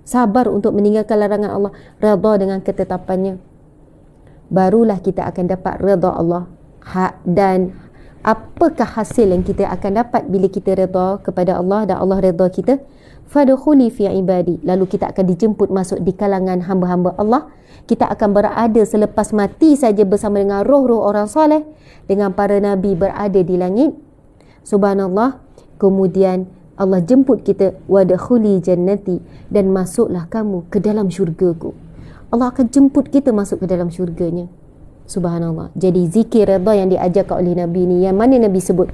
Sabar untuk meninggalkan larangan Allah. Redha dengan ketetapannya. Barulah kita akan dapat redha Allah. Dan apakah hasil yang kita akan dapat bila kita redha kepada Allah dan Allah redha kita? Fadkhuli fi ibadi, lalu kita akan dijemput masuk di kalangan hamba-hamba Allah. Kita akan berada selepas mati saja bersama dengan roh-roh orang soleh, dengan para nabi berada di langit. Subhanallah. Kemudian Allah jemput kita, wadkhuli jannati, dan masuklah kamu ke dalam syurgaku. Allah akan jemput kita masuk ke dalam syurganya. Subhanallah. Jadi zikir redha yang diajarkan oleh Nabi ni, yang mana Nabi sebut,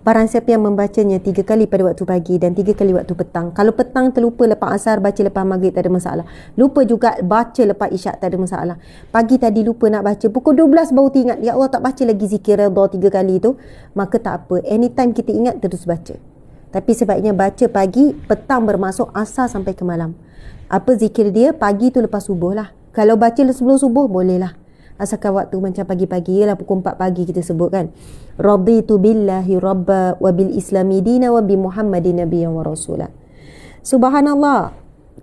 barang siapa yang membacanya 3 kali pada waktu pagi dan 3 kali waktu petang. Kalau petang terlupa lepas asar, baca lepas maghrib, tak ada masalah. Lupa juga baca lepas isyak, tak ada masalah. Pagi tadi lupa nak baca, pukul 12 baru ingat, ya Allah tak baca lagi zikir redha 3 kali tu, maka tak apa. Anytime kita ingat, terus baca. Tapi sebaiknya baca pagi, petang bermaksud asar sampai ke malam. Apa zikir dia? Pagi tu lepas subuh lah. Kalau baca sebelum subuh, boleh lah. Asalkan waktu macam pagi-pagi, ialah pukul 4 pagi kita sebut kan. Raditu billahi rabba wa bil islami dina wa bi Muhammadin nabiyyan wa rasulah. Subhanallah.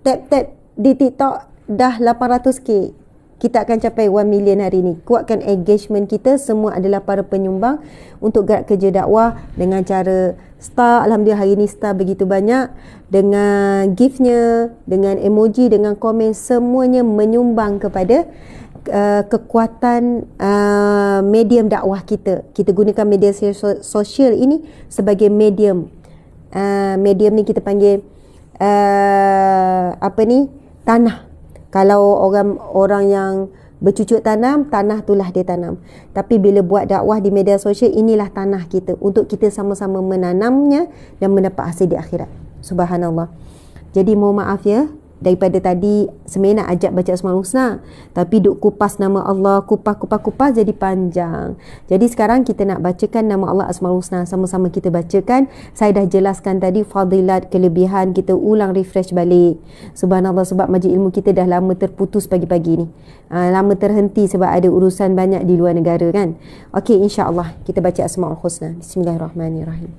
Tap-tap di TikTok dah 800k. Kita akan capai 1 million hari ni. Kuatkan engagement kita. Semua adalah para penyumbang untuk gerak kerja dakwah dengan cara star. Alhamdulillah hari ni star begitu banyak. Dengan giftnya, dengan emoji, dengan komen, semuanya menyumbang kepada kekuatan medium dakwah kita. Kita gunakan media sosial ini sebagai medium. Medium ni kita panggil tanah. Kalau orang yang bercucuk tanam, tanah itulah dia tanam. Tapi bila buat dakwah di media sosial, inilah tanah kita untuk kita sama-sama menanamnya dan mendapat hasil di akhirat. Subhanallah. Jadi mohon maaf ya, daripada tadi sebenarnya nak ajak baca Asmaul Husna, tapi duk kupas nama Allah, kupas jadi panjang. Jadi sekarang kita nak bacakan nama Allah Asmaul Husna, sama-sama kita bacakan. Saya dah jelaskan tadi fadilat, kelebihan, kita ulang refresh balik. Subhanallah, sebab majlis ilmu kita dah lama terputus pagi-pagi ni. Lama terhenti sebab ada urusan banyak di luar negara kan. Okey, insya-Allah kita baca Asmaul Husna. Bismillahirrahmanirrahim.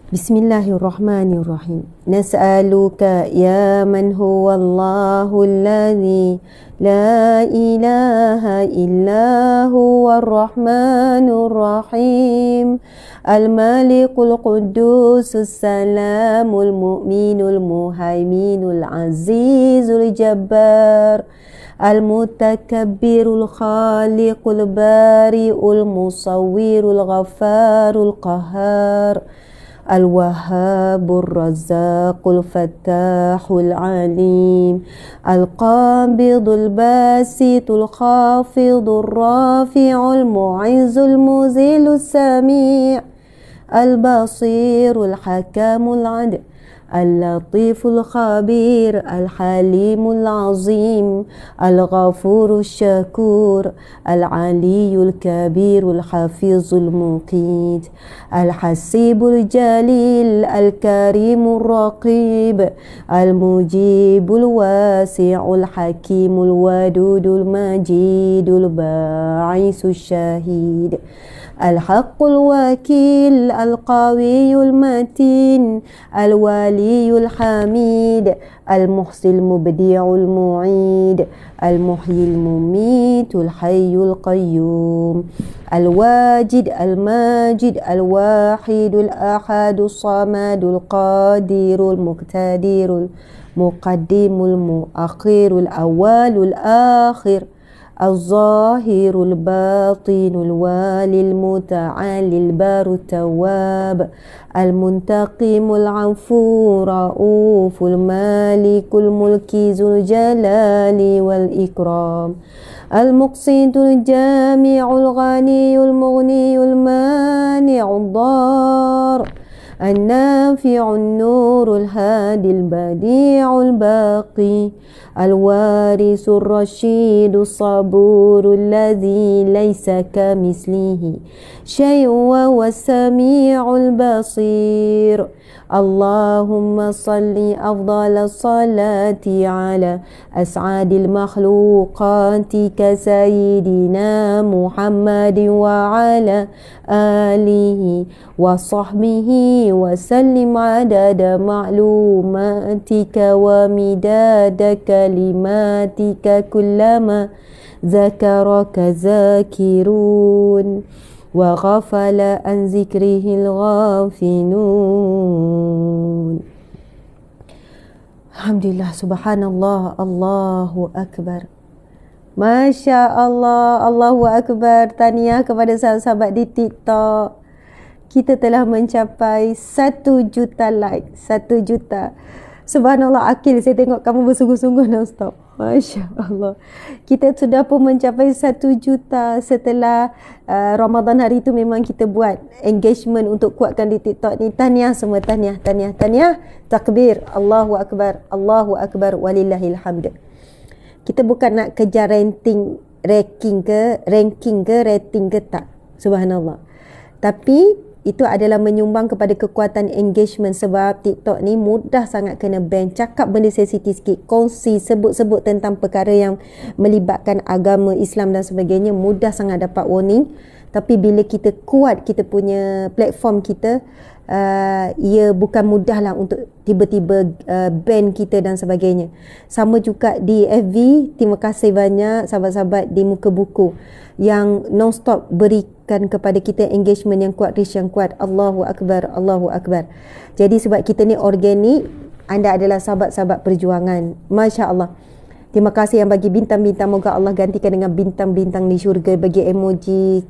Bismillahirrahmanirrahim. Nas'aluka ya man huwa Allahul ladzi la ilaha illa huwa ar-rahmanur rahim. Al-malikul qudusus salamul mu'minul muhaiminul azizul jabbar. Al-mutakabbirul khaliqul bari'ul musawwirul ghaffarul qahhar. الوهاب الرزاق الفتاح العليم القابض الباسط الخافض الرافع المعز المذل السميع البصير الحكام العدل اللطيف الخبير الحليم العظيم الغفور الشكور العلي الكبير الحفيظ المقيت الحسيب الجليل الكريم الرقيب المجيب الواسع الحكيم الودود المجيد الباعث الشهيد الحق الوكيل القوي المتين الولي الحميد المحصي المبدع المعيد المحيي المميت الحي القيوم الواجد الماجد الواحد الأحد الصمد القادر المقتدر المقدم المؤخر الأول الآخر الظاهر الباطن الوالي المتعالي البار التواب المنتقم العفو رؤوف المالك الملك ذو الجلال والإكرام المقسط الجامع الغني المغني المانع الضار النافع النور الهادي البديع الباقي الوارث الرشيد الصبور الذي ليس كمثله شيء وهو السميع البصير اللهم صل أفضل الصلاة على أسعد المخلوقات كسيدنا محمد وعلى آله وصحبه وسلم عدد معلوماتك ومداد كلماتك كلما ذكرك ذاكرون وغفل عن ذكره الغافلون. Alhamdulillah, subhanallah, Allahu Akbar. Masya Allah, Allahu Akbar. Tahniah kepada sahabat-sahabat di TikTok. Kita telah mencapai 1 juta like, 1 juta. Subhanallah, Akil, saya tengok kamu bersungguh-sungguh non-stop. Masya Allah. Kita sudah pun mencapai 1 juta setelah Ramadan hari itu. Memang kita buat engagement untuk kuatkan di TikTok ni. Tahniah semua, tahniah. Takbir, Allahu Akbar, Allahu Akbar, walillahil hamd. Kita bukan nak kejar ranking ke rating ke tak. Subhanallah. Tapi itu adalah menyumbang kepada kekuatan engagement, sebab TikTok ni mudah sangat kena ban. Cakap benda sensitif sikit, kongsi, sebut-sebut tentang perkara yang melibatkan agama Islam dan sebagainya, mudah sangat dapat warning. Tapi bila kita kuat kita punya platform kita, ia bukan mudah lah untuk tiba-tiba ban kita dan sebagainya. Sama juga di FB. Terima kasih banyak sahabat-sahabat di Muka Buku yang non-stop berikan kepada kita engagement yang kuat, reach yang kuat. Allahu Akbar, Allahu Akbar. Jadi sebab kita ni organik, anda adalah sahabat-sahabat perjuangan. Masya Allah. Terima kasih yang bagi bintang-bintang. Moga Allah gantikan dengan bintang-bintang di syurga. Bagi emoji,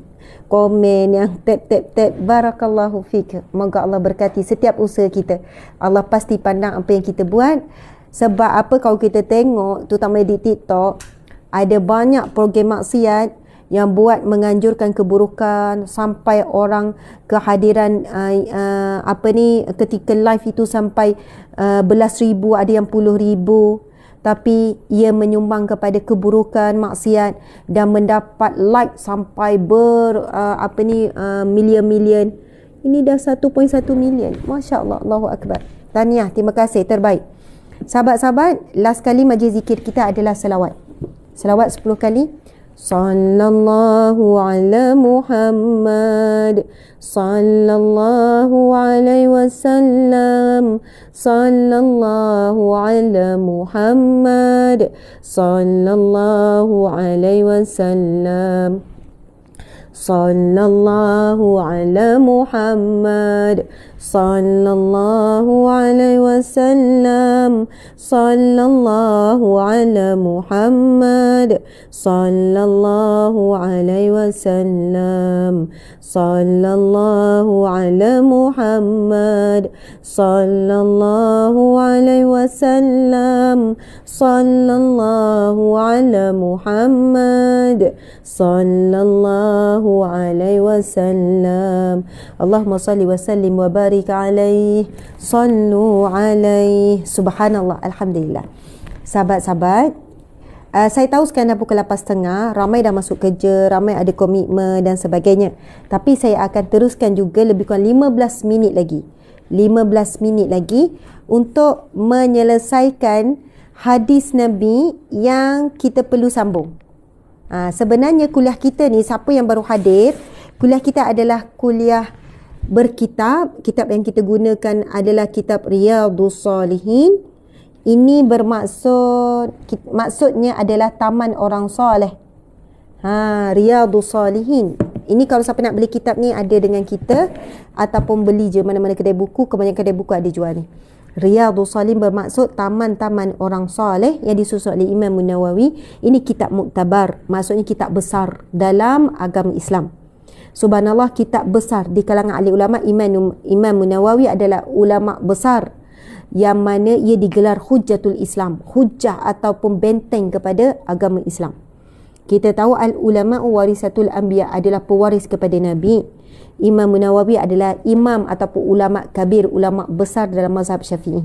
komen yang tap. Barakallahu fik. Moga Allah berkati setiap usaha kita. Allah pasti pandang apa yang kita buat. Sebab apa, kalau kita tengok terutama di TikTok, ada banyak program maksiat yang buat menganjurkan keburukan, sampai orang kehadiran ketika live itu sampai belas ribu, ada yang puluh ribu, tapi ia menyumbang kepada keburukan, maksiat, dan mendapat like sampai million-million. Ini dah 1.1 million. Masya Allah, Allahu Akbar. Tahniah, terima kasih, terbaik. Sahabat-sahabat, last kali majlis zikir kita adalah selawat. Selawat 10 kali. Sallallahu ala Muhammad, sallallahu alaihi wasallam, sallallahu ala Muhammad, sallallahu alaihi wasallam, sallallahu ala Muhammad, sallallahu alaihi wasallam, sallallahu ala Muhammad, sallallahu alaihi wasallam, sallallahu ala Muhammad, sallallahu alaihi wasallam, sallallahu ala Muhammad, sallallahu alaihi wasallam. Allahumma salli wa sallim wa barik alaih, sallu alaih. Subhanallah, alhamdulillah. Sahabat-sahabat, saya tahu sekarang dah pukul 8.30, ramai dah masuk kerja, ramai ada komitmen dan sebagainya. Tapi saya akan teruskan juga lebih kurang 15 minit lagi. 15 minit lagi untuk menyelesaikan hadis Nabi yang kita perlu sambung. Sebenarnya kuliah kita ni, siapa yang baru hadir, kuliah kita adalah kuliah berkitab. Kitab yang kita gunakan adalah kitab Riyadhus Salihin. Ini maksudnya adalah taman orang soleh. Riyadhus Salihin. Ini kalau siapa nak beli kitab ni ada dengan kita, ataupun beli je mana-mana kedai buku. Kebanyakan kedai buku ada jual ni. Riyadhus Salihin bermaksud taman-taman orang soleh yang disusun oleh Imam Nawawi. Ini kitab muktabar, maksudnya kitab besar dalam agama Islam. Subhanallah, kitab besar di kalangan ahli ulama. Imam Nawawi adalah ulama besar yang mana ia digelar Hujjatul Islam, hujjah ataupun benteng kepada agama Islam. Kita tahu al-ulama warisatul anbiya, adalah pewaris kepada Nabi. Imam Nawawi adalah imam ataupun ulama kabir, ulama besar dalam mazhab Syafi'i.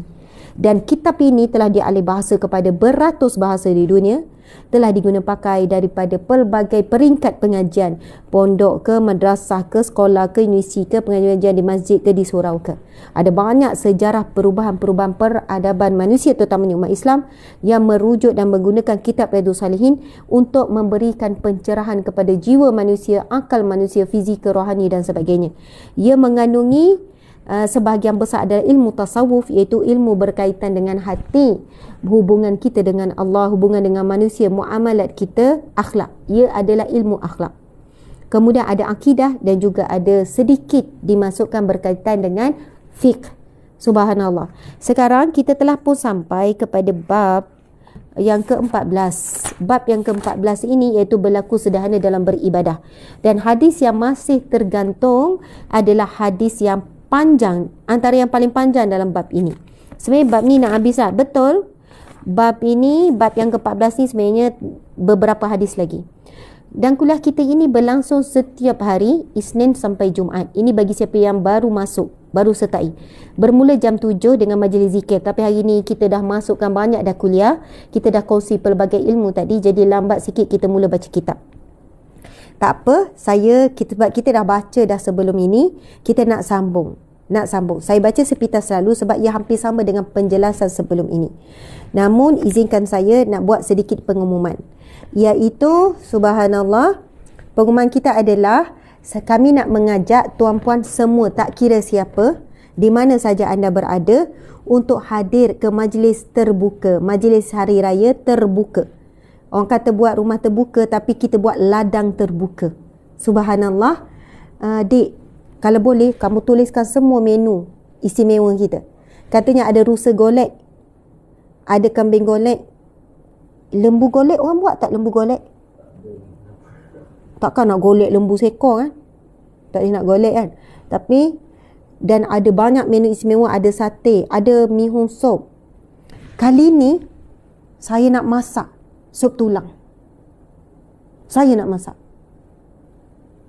Dan kitab ini telah dialih bahasa kepada beratus bahasa di dunia, telah digunakan pakai daripada pelbagai peringkat pengajian, pondok ke, madrasah ke, sekolah ke, universiti ke, pengajian di masjid ke, di surau ke. Ada banyak sejarah perubahan-perubahan peradaban manusia, terutamanya umat Islam, yang merujuk dan menggunakan kitab Riyadhus Salihin untuk memberikan pencerahan kepada jiwa manusia, akal manusia, fizikal, rohani dan sebagainya. Ia mengandungi sebahagian besar adalah ilmu tasawuf, iaitu ilmu berkaitan dengan hati, hubungan kita dengan Allah, hubungan dengan manusia, muamalat kita, akhlak. Ia adalah ilmu akhlak. Kemudian ada akidah dan juga ada sedikit dimasukkan berkaitan dengan fiqh. Subhanallah. Sekarang kita telah pun sampai kepada bab yang ke-14. Bab yang ke-14 ini iaitu berlaku sederhana dalam beribadah. Dan hadis yang masih tergantung adalah hadis yang panjang, antara yang paling panjang dalam bab ini. Sebenarnya bab ni nak habis lah. Betul. Bab ini, bab yang ke-14 ni sebenarnya beberapa hadis lagi. Dan kuliah kita ini berlangsung setiap hari, Isnin sampai Jumaat. Ini bagi siapa yang baru masuk, baru sertai. Bermula jam 7 dengan majlis zikir. Tapi hari ini kita dah masukkan banyak dah kuliah. Kita dah kongsi pelbagai ilmu tadi. Jadi lambat sikit kita mula baca kitab. Tak apa, kita dah baca dah sebelum ini, kita nak sambung. Saya baca sepintas selalu sebab ia hampir sama dengan penjelasan sebelum ini. Namun izinkan saya nak buat sedikit pengumuman. Iaitu, subhanallah, pengumuman kita adalah kami nak mengajak tuan-puan semua, tak kira siapa, di mana saja anda berada, untuk hadir ke majlis terbuka, majlis hari raya terbuka. Orang kata buat rumah terbuka, tapi kita buat ladang terbuka. Subhanallah. Dik, kalau boleh kamu tuliskan semua menu istimewa kita. Katanya ada rusa golek, ada kambing golek, lembu golek orang buat tak lembu golek? Takkan nak golek lembu seekor kan? Tak boleh nak golek kan? Tapi, dan ada banyak menu istimewa, ada sate, ada mihun sup. Kali ni, saya nak masak sup tulang. Saya nak masak.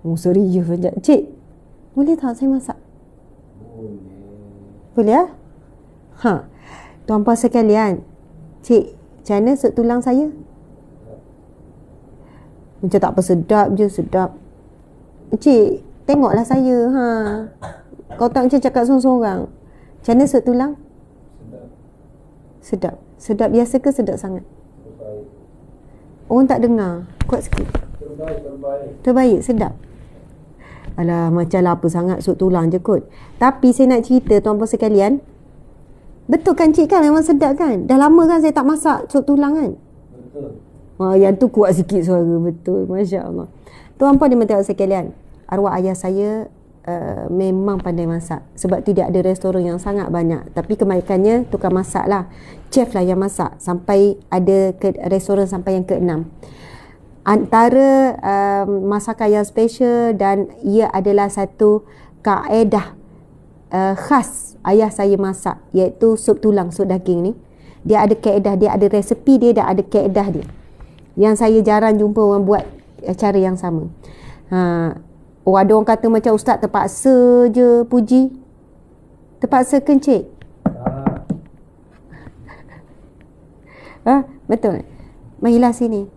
Oh, serius sekejap. Cik, boleh tak saya masak? Boleh ya? Ha. Tuan-puan sekalian, cik, macam mana sup tulang saya? Macam tak apa, sedap je, sedap. Cik, tengoklah saya. Ha. Kau tak macam cakap seorang-seorang. Macam mana sup tulang? Sedap. Sedap biasa ke sedap sangat? Orang tak dengar. Kuat sikit. Terbaik, sedap. Alah, macam lah apa sangat sup tulang je kot. Tapi saya nak cerita tuan-puan sekalian. Betul kan cik kan? Memang sedap kan? Dah lama kan saya tak masak sup tulang kan? Betul. Yang tu kuat sikit suara. Betul. Masya Allah. Tuan-puan dimana sekalian, arwah ayah saya memang pandai masak. Sebab tu dia ada restoran yang sangat banyak. Tapi kebaikannya tukang masak lah. Chef lah yang masak. Sampai ada ke restoran sampai yang ke-6. Antara masakan yang special dan ia adalah satu kaedah khas ayah saya masak, iaitu sup tulang, sup daging ni. Dia ada kaedah, dia ada resepi dia, dan ada kaedah dia. Yang saya jarang jumpa orang buat cara yang sama. Ada orang kata macam ustaz terpaksa je puji. Terpaksa ke cik? Betul. Marilah sini.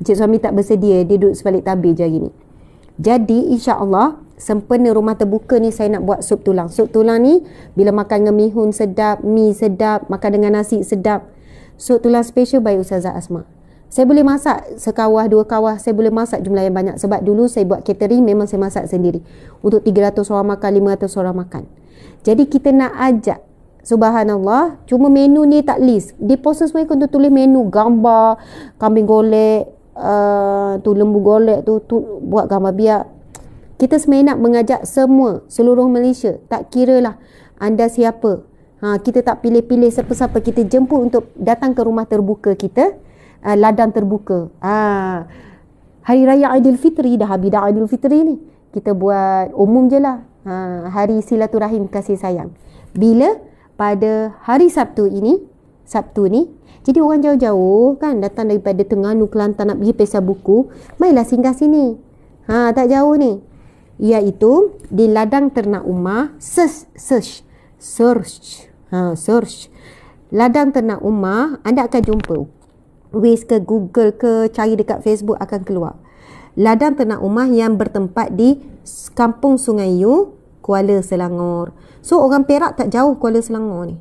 Cik suami tak bersedia, dia duduk sebalik tabir je hari ni. Jadi insya-Allah sempena rumah terbuka ni saya nak buat sup tulang. Sup tulang ni bila makan dengan mihun sedap, mi sedap, makan dengan nasi sedap. Sup tulang special by Ustazah Asma. Saya boleh masak sekawah, dua kawah, saya boleh masak jumlah yang banyak. Sebab dulu saya buat catering, memang saya masak sendiri. Untuk 300 orang makan, 500 orang makan. Jadi kita nak ajak, subhanallah, cuma menu ni tak list. Di poster mereka untuk tulis menu, gambar, kambing golek, tu lembu golek tu buat gambar, biar kita sebenarnya nak mengajak semua, seluruh Malaysia. Tak kira lah anda siapa. Kita tak pilih-pilih siapa-siapa. Kita jemput untuk datang ke rumah terbuka kita. Ladang terbuka. Hari Raya Aidilfitri dah habis dah Aidilfitri ni. Kita buat umum je lah. Hari silaturahim kasih sayang. Bila? Pada hari Sabtu ini. Sabtu ni. Jadi orang jauh-jauh kan datang daripada Terengganu, Kelantan nak pergi Pesar Buku. Marilah singgah sini. Tak jauh ni. Iaitu di Ladang Ternak Umar. Search. Ladang Ternak Umar. Anda akan jumpa. Waze ke Google ke, cari dekat Facebook akan keluar. Ladang Ternak Umar yang bertempat di Kampung Sungai Yu, Kuala Selangor. So orang Perak tak jauh Kuala Selangor ni.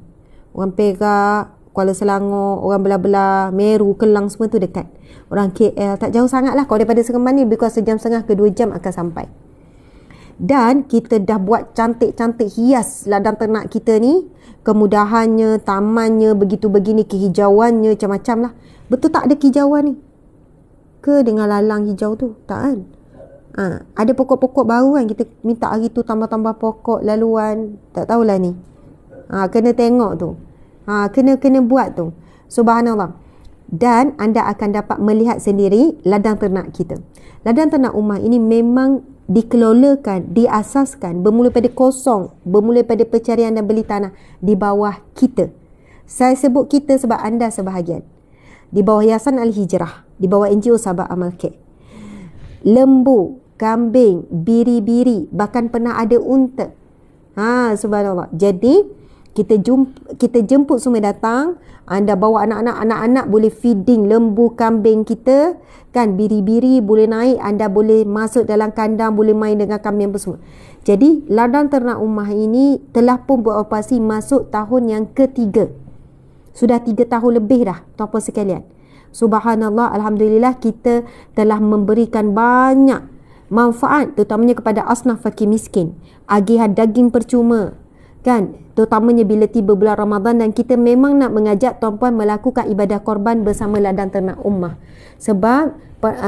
Orang Perak, Kuala Selangor, orang belah-belah, Meru, Kelang semua tu dekat. Orang KL tak jauh sangat lah. Kalau daripada Seremban ni lebih kurang 1.5 jam ke 2 jam akan sampai. Dan kita dah buat cantik-cantik hias ladang ternak kita ni. Kemudahannya, tamannya, begitu begini, kehijauannya, macam-macam lah. Betul tak ada kehijauan ni? Ke dengan lalang hijau tu? Tak kan? Ada pokok-pokok baru kan? Kita minta hari tu tambah-tambah pokok laluan. Tak tahulah ni. Kena tengok tu. Kena buat tu. Subhanallah. Dan anda akan dapat melihat sendiri ladang ternak kita. Ladang ternak Umar ini memang dikelolakan, diasaskan bermula pada kosong, bermula pada pencarian dan beli tanah di bawah kita. Saya sebut kita sebab anda sebahagian. Di bawah Yayasan Al-Hijrah, di bawah NGO Sahabat Amal Care. Lembu, kambing, biri-biri, bahkan pernah ada unta. Subhanallah. Jadi kita jemput semua datang. Anda bawa anak-anak boleh feeding lembu, kambing kita kan, biri-biri boleh naik, anda boleh masuk dalam kandang, boleh main dengan kambing apa semua. Jadi ladang ternak Umar ini telah pun beroperasi masuk tahun yang ketiga. Sudah 3 tahun lebih dah tuan-puan sekalian. Subhanallah, alhamdulillah kita telah memberikan banyak manfaat terutamanya kepada asnaf fakir miskin. Agihan daging percuma kan, terutamanya bila tiba bulan Ramadan, dan kita memang nak mengajak tuan-puan melakukan ibadah korban bersama ladang ternak Ummah. Sebab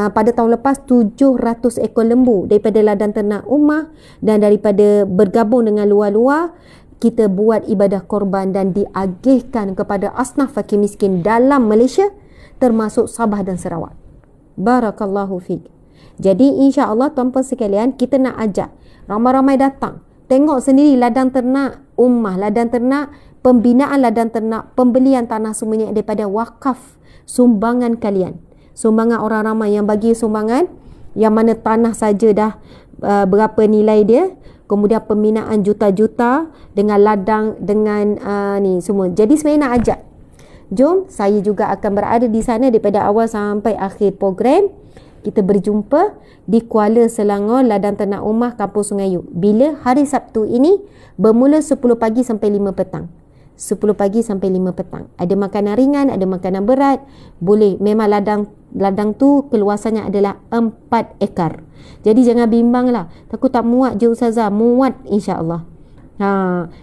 pada tahun lepas 700 ekor lembu daripada ladang ternak Ummah dan daripada bergabung dengan luar-luar, kita buat ibadah korban dan diagihkan kepada asnaf fakir miskin dalam Malaysia, termasuk Sabah dan Sarawak. Barakallahu fiik. Jadi insya-Allah tuan-tuan sekalian, kita nak ajak ramai-ramai datang. Tengok sendiri ladang ternak ummah, ladang ternak, pembinaan ladang ternak, pembelian tanah semuanya daripada wakaf sumbangan kalian. Sumbangan orang ramai yang bagi sumbangan, yang mana tanah saja dah berapa nilai dia, kemudian pembinaan juta-juta dengan ladang, dengan ni semua. Jadi sebenarnya nak ajak, jom saya juga akan berada di sana daripada awal sampai akhir program. Kita berjumpa di Kuala Selangor, ladang ternak ummah Kampung Sungai Yu. Bila? Hari Sabtu ini bermula 10 pagi sampai 5 petang. 10 pagi sampai 5 petang. Ada makanan ringan, ada makanan berat. Boleh. Memang ladang tu keluasannya adalah 4 ekar. Jadi jangan bimbang lah. Takut tak muat je Ustazah. Muat insya-Allah.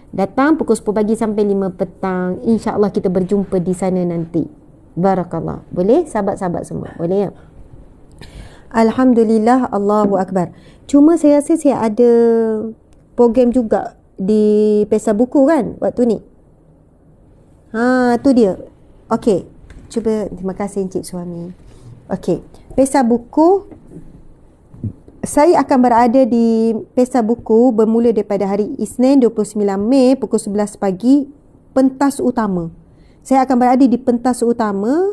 Datang pukul 10 pagi sampai 5 petang. Insya-Allah kita berjumpa di sana nanti. Barakallah. Boleh? Sahabat-sahabat semua. Boleh ya? Alhamdulillah, Allahu Akbar. Cuma saya rasa saya ada program juga di Pesta Buku kan waktu ni. Tu dia. Okey. Cuba, terima kasih Encik Suami. Okey. Pesta Buku, saya akan berada di Pesta Buku bermula daripada hari Isnin 29 Mei pukul 11 pagi, pentas utama. Saya akan berada di pentas utama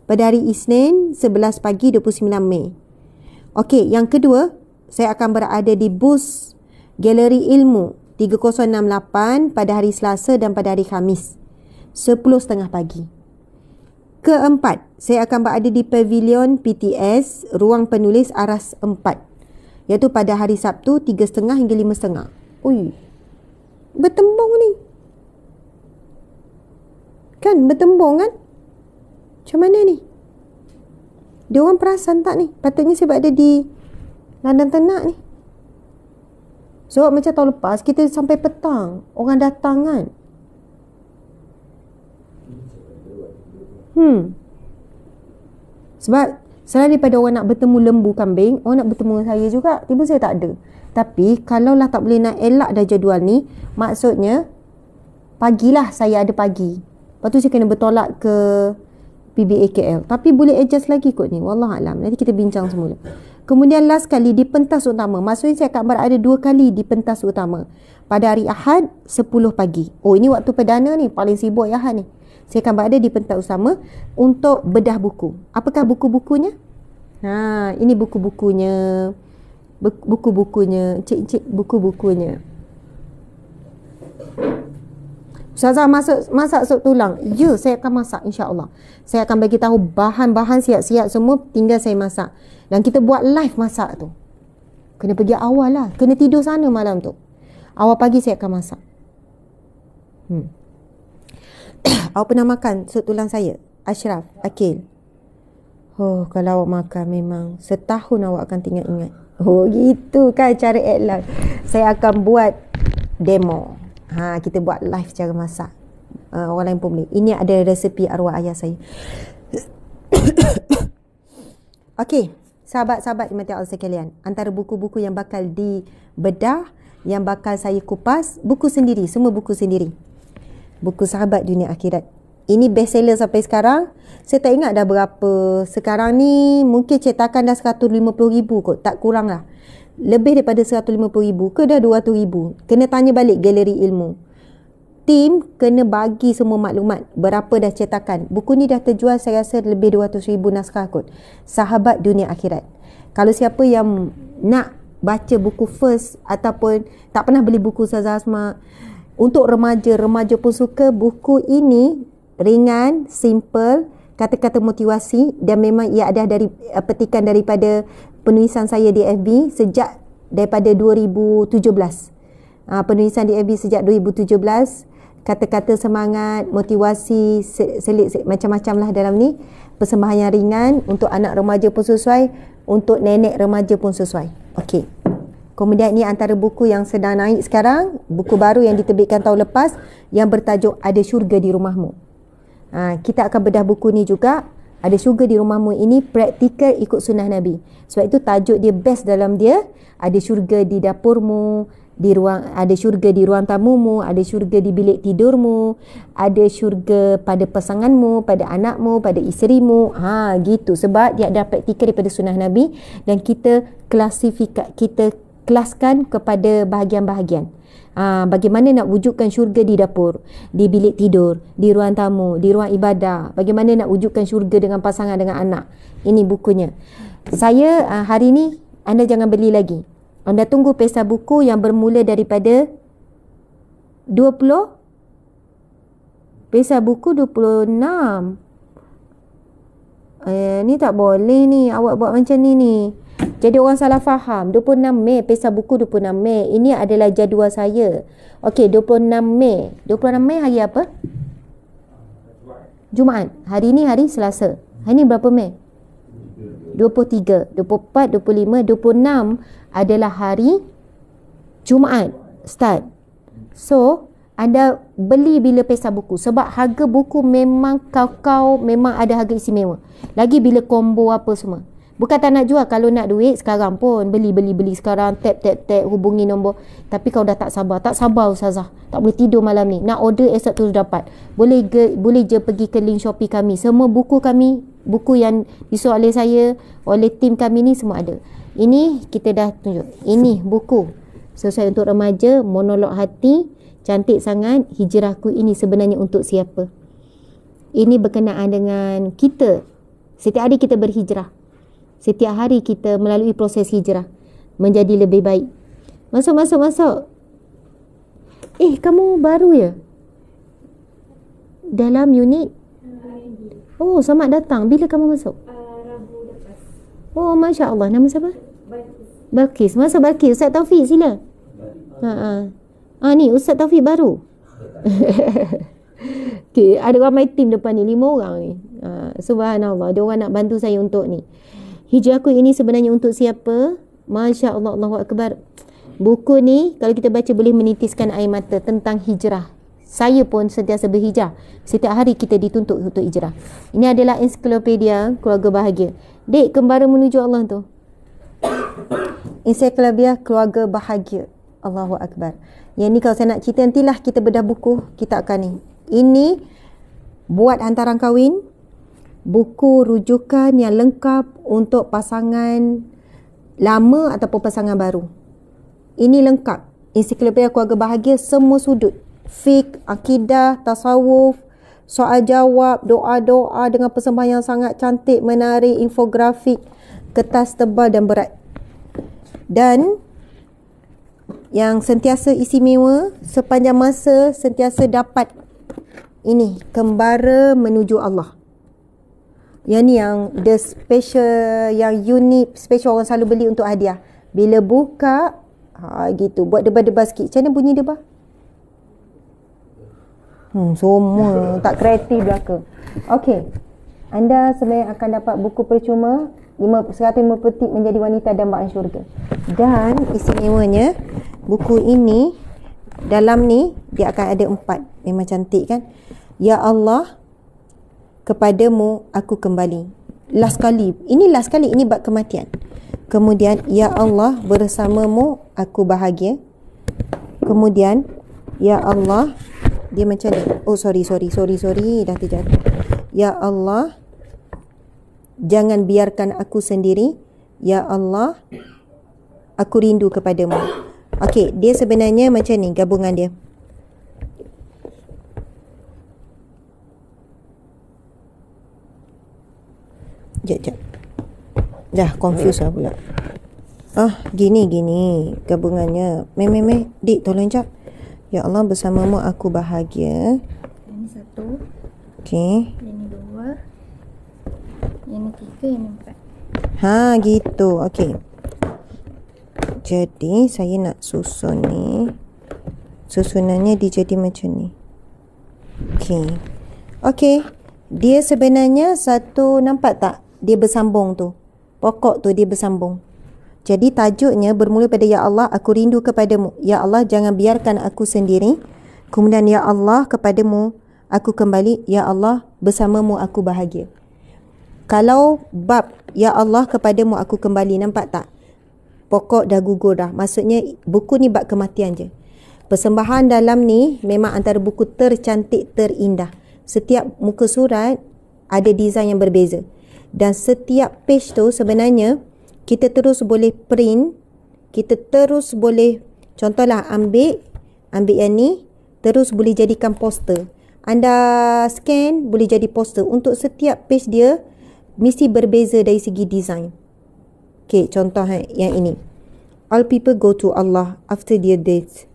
pada hari Isnin 11 pagi 29 Mei. Okey, yang kedua, saya akan berada di bus Galeri Ilmu 3068 pada hari Selasa dan pada hari Khamis 10.30 pagi. Keempat, saya akan berada di Pavilion PTS Ruang Penulis Aras 4, iaitu pada hari Sabtu 3.30 hingga 5.30. Ui, bertembung ni. Kan bertembung kan? Macam mana ni? Dia orang perasan tak ni? Patutnya saya berada di ladang ternak ni. Sebab macam tahun lepas kita sampai petang, orang datang kan. Sebab selain daripada orang nak bertemu lembu kambing, orang nak bertemu dengan saya juga. Tiba saya tak ada. Tapi kalaulah tak boleh nak elak dah jadual ni, maksudnya pagilah saya ada pagi. Lepas tu saya kena bertolak ke PBA KL. Tapi boleh adjust lagi kot ni. Wallahualam. Nanti kita bincang semula. Kemudian last kali di pentas utama. Maksudnya saya akan berada 2 kali di pentas utama. Pada hari Ahad 10 pagi. Oh, ini waktu perdana ni. Paling sibuk Ahad ni. Saya akan berada di pentas utama untuk bedah buku. Apakah buku-bukunya? Ini buku-bukunya. Buku-bukunya. Cik, buku-bukunya. Ustazah masak sup tulang. Ya, saya akan masak insya-Allah. Saya akan bagi tahu bahan-bahan siap-siap semua, tinggal saya masak. Dan kita buat live masak tu. Kena pergi awal lah. Kena tidur sana malam tu. Awal pagi saya akan masak. Awak pernah makan sup tulang saya? Ashraf, Akil. Oh, kalau awak makan memang setahun awak akan ingat. Oh, gitu kan cara act live. Saya akan buat demo. Kita buat live cara masak. Orang lain pun boleh. Ini ada resepi arwah ayah saya. Okey, sahabat-sahabat dimati Allah sekalian, antara buku-buku yang bakal dibedah, yang bakal saya kupas, buku sendiri, semua buku sendiri. Buku Sahabat Dunia Akhirat. Ini best seller sampai sekarang. Saya tak ingat dah berapa. Sekarang ni mungkin cetakan dah 150,000 kot, tak kurang lah. Lebih daripada 150,000 ke dah 200,000. Kena tanya balik Galeri Ilmu. Tim kena bagi semua maklumat berapa dah cetakan. Buku ni dah terjual saya rasa lebih 200,000 naskah kot. Sahabat Dunia Akhirat. Kalau siapa yang nak baca buku first ataupun tak pernah beli buku Ustazah Asma, untuk remaja pun suka, buku ini ringan, simple, kata-kata motivasi, dan memang ia ada dari petikan daripada penulisan saya di FB sejak daripada 2017. Penulisan di FB sejak 2017, kata-kata semangat, motivasi, selit macam-macam lah dalam ni. Persembahan yang ringan, untuk anak remaja pun sesuai, untuk nenek remaja pun sesuai. Okey. Kemudian ini antara buku yang sedang naik sekarang, buku baru yang diterbitkan tahun lepas yang bertajuk Ada Syurga di Rumahmu. Kita akan bedah buku ni juga. Ada Syurga di Rumahmu ini praktikal ikut sunnah Nabi. Sebab itu tajuk dia best dalam dia. Ada syurga di dapurmu, ada syurga di ruang tamumu, ada syurga di bilik tidurmu, ada syurga pada pasanganmu, pada anakmu, pada isterimu. Gitu. Sebab dia ada praktikal daripada sunnah Nabi dan kita kelaskan kepada bahagian-bahagian. Bagaimana nak wujudkan syurga di dapur, di bilik tidur, di ruang tamu, di ruang ibadah. Bagaimana nak wujudkan syurga dengan pasangan, dengan anak. Ini bukunya. Saya hari ni anda jangan beli lagi. Anda tunggu pesta buku yang bermula daripada 20. Pesta buku 26. Ni tak boleh ni. Awak buat macam ni. Jadi orang salah faham. 26 Mei, pesta buku 26 Mei. Ini adalah jadual saya. Okey, 26 Mei. 26 Mei hari apa? Jumaat. Hari ni hari Selasa. Hari ni berapa Mei? 23, 24, 25, 26 adalah hari Jumaat start. So, anda beli bila pesta buku sebab harga buku memang kau memang ada harga istimewa. Lagi bila combo apa semua. Bukan tak nak jual, kalau nak duit sekarang pun beli sekarang, tap hubungi nombor. Tapi kau dah tak sabar Ustazah. Tak boleh tidur malam ni. Nak order esok terus dapat. Boleh je pergi ke link Shopee kami. Semua buku kami, buku yang disuruh oleh saya, oleh tim kami ni semua ada. Ini kita dah tunjuk. Ini buku sesuai untuk remaja, monolog hati, cantik sangat. Hijrahku ini sebenarnya untuk siapa? Ini berkenaan dengan kita. Setiap hari kita berhijrah. Setiap hari kita melalui proses hijrah menjadi lebih baik. Masuk. Kamu baru ya? Dalam unit? Oh, selamat datang. Bila kamu masuk? Rabu lepas. Oh, Masya Allah. Nama siapa? Balkis. Masuk Balkis. Ustaz Taufik sila. Ni Ustaz Taufik baru. Okay, ada ramai tim depan ni, 5 orang ni. Subhanallah, dia orang nak bantu saya untuk ni. Hijrahku ini sebenarnya untuk siapa? Masya Allah, Allahu Akbar. Buku ni kalau kita baca boleh menitiskan air mata tentang hijrah. Saya pun sentiasa berhijrah. Setiap hari kita dituntut untuk hijrah. Ini adalah ensiklopedia keluarga bahagia. Dek, kembara menuju Allah tu. Ensiklopedia keluarga bahagia. Allahu Akbar. Yang ni kalau saya nak cerita nantilah kita bedah buku, kita akan ni. Ini buat hantaran kahwin, buku rujukan yang lengkap untuk pasangan lama ataupun pasangan baru. Ini lengkap. Ensiklopedia keluarga bahagia semua sudut. Fiqh, akidah, tasawuf, soal jawab, doa-doa dengan persembahan yang sangat cantik, menarik, infografik, kertas tebal dan berat. Dan yang sentiasa istimewa sepanjang masa sentiasa dapat ini, kembara menuju Allah. Yang ni yang the special, yang unik, special, orang selalu beli untuk hadiah. Bila buka, gitu, buat debar-debar sikit. Macam mana bunyi debar? Semua tak kreatif belaka. Okey, anda sebenarnya akan dapat buku percuma 150 tip menjadi wanita dambaan syurga. Dan istimewanya buku ini, dalam ni dia akan ada 4. Memang cantik kan? Ya Allah, kepadamu aku kembali. Last kali. Ini bab kematian. Kemudian, ya Allah, bersamamu aku bahagia. Kemudian, ya Allah, dia macam ni. Oh, sorry. Dah terjatuh. Ya Allah, jangan biarkan aku sendiri. Ya Allah, aku rindu kepadamu. Okey, dia sebenarnya macam ni gabungan dia. Jap. Dah confuse lah pula. Gini gabungannya. Dik, tolong jap. Ya Allah, bersamamu aku bahagia. Ini 1. Okey. Ini 2. Ini 3, ini 4. Gitu. Okey. Jadi saya nak susun ni. Susunannya dia jadi macam ni. Okey. Dia sebenarnya satu, nampak tak? Dia bersambung tu. Pokok tu dia bersambung. Jadi tajuknya bermula pada ya Allah, aku rindu kepadamu. Ya Allah, jangan biarkan aku sendiri. Kemudian ya Allah, kepadamu aku kembali. Ya Allah, bersamamu aku bahagia. Kalau bab ya Allah, kepadamu aku kembali, nampak tak? pokok dah gugur dah. Maksudnya buku ni bab kematian je. Persembahan dalam ni memang antara buku tercantik, terindah. Setiap muka surat ada design yang berbeza. Dan setiap page tu sebenarnya kita terus boleh print, kita terus boleh, contohlah ambil yang ni, terus boleh jadikan poster. Anda scan, boleh jadi poster. Untuk setiap page dia mesti berbeza dari segi design. Okay, contoh yang ini. All people go to Allah after their death.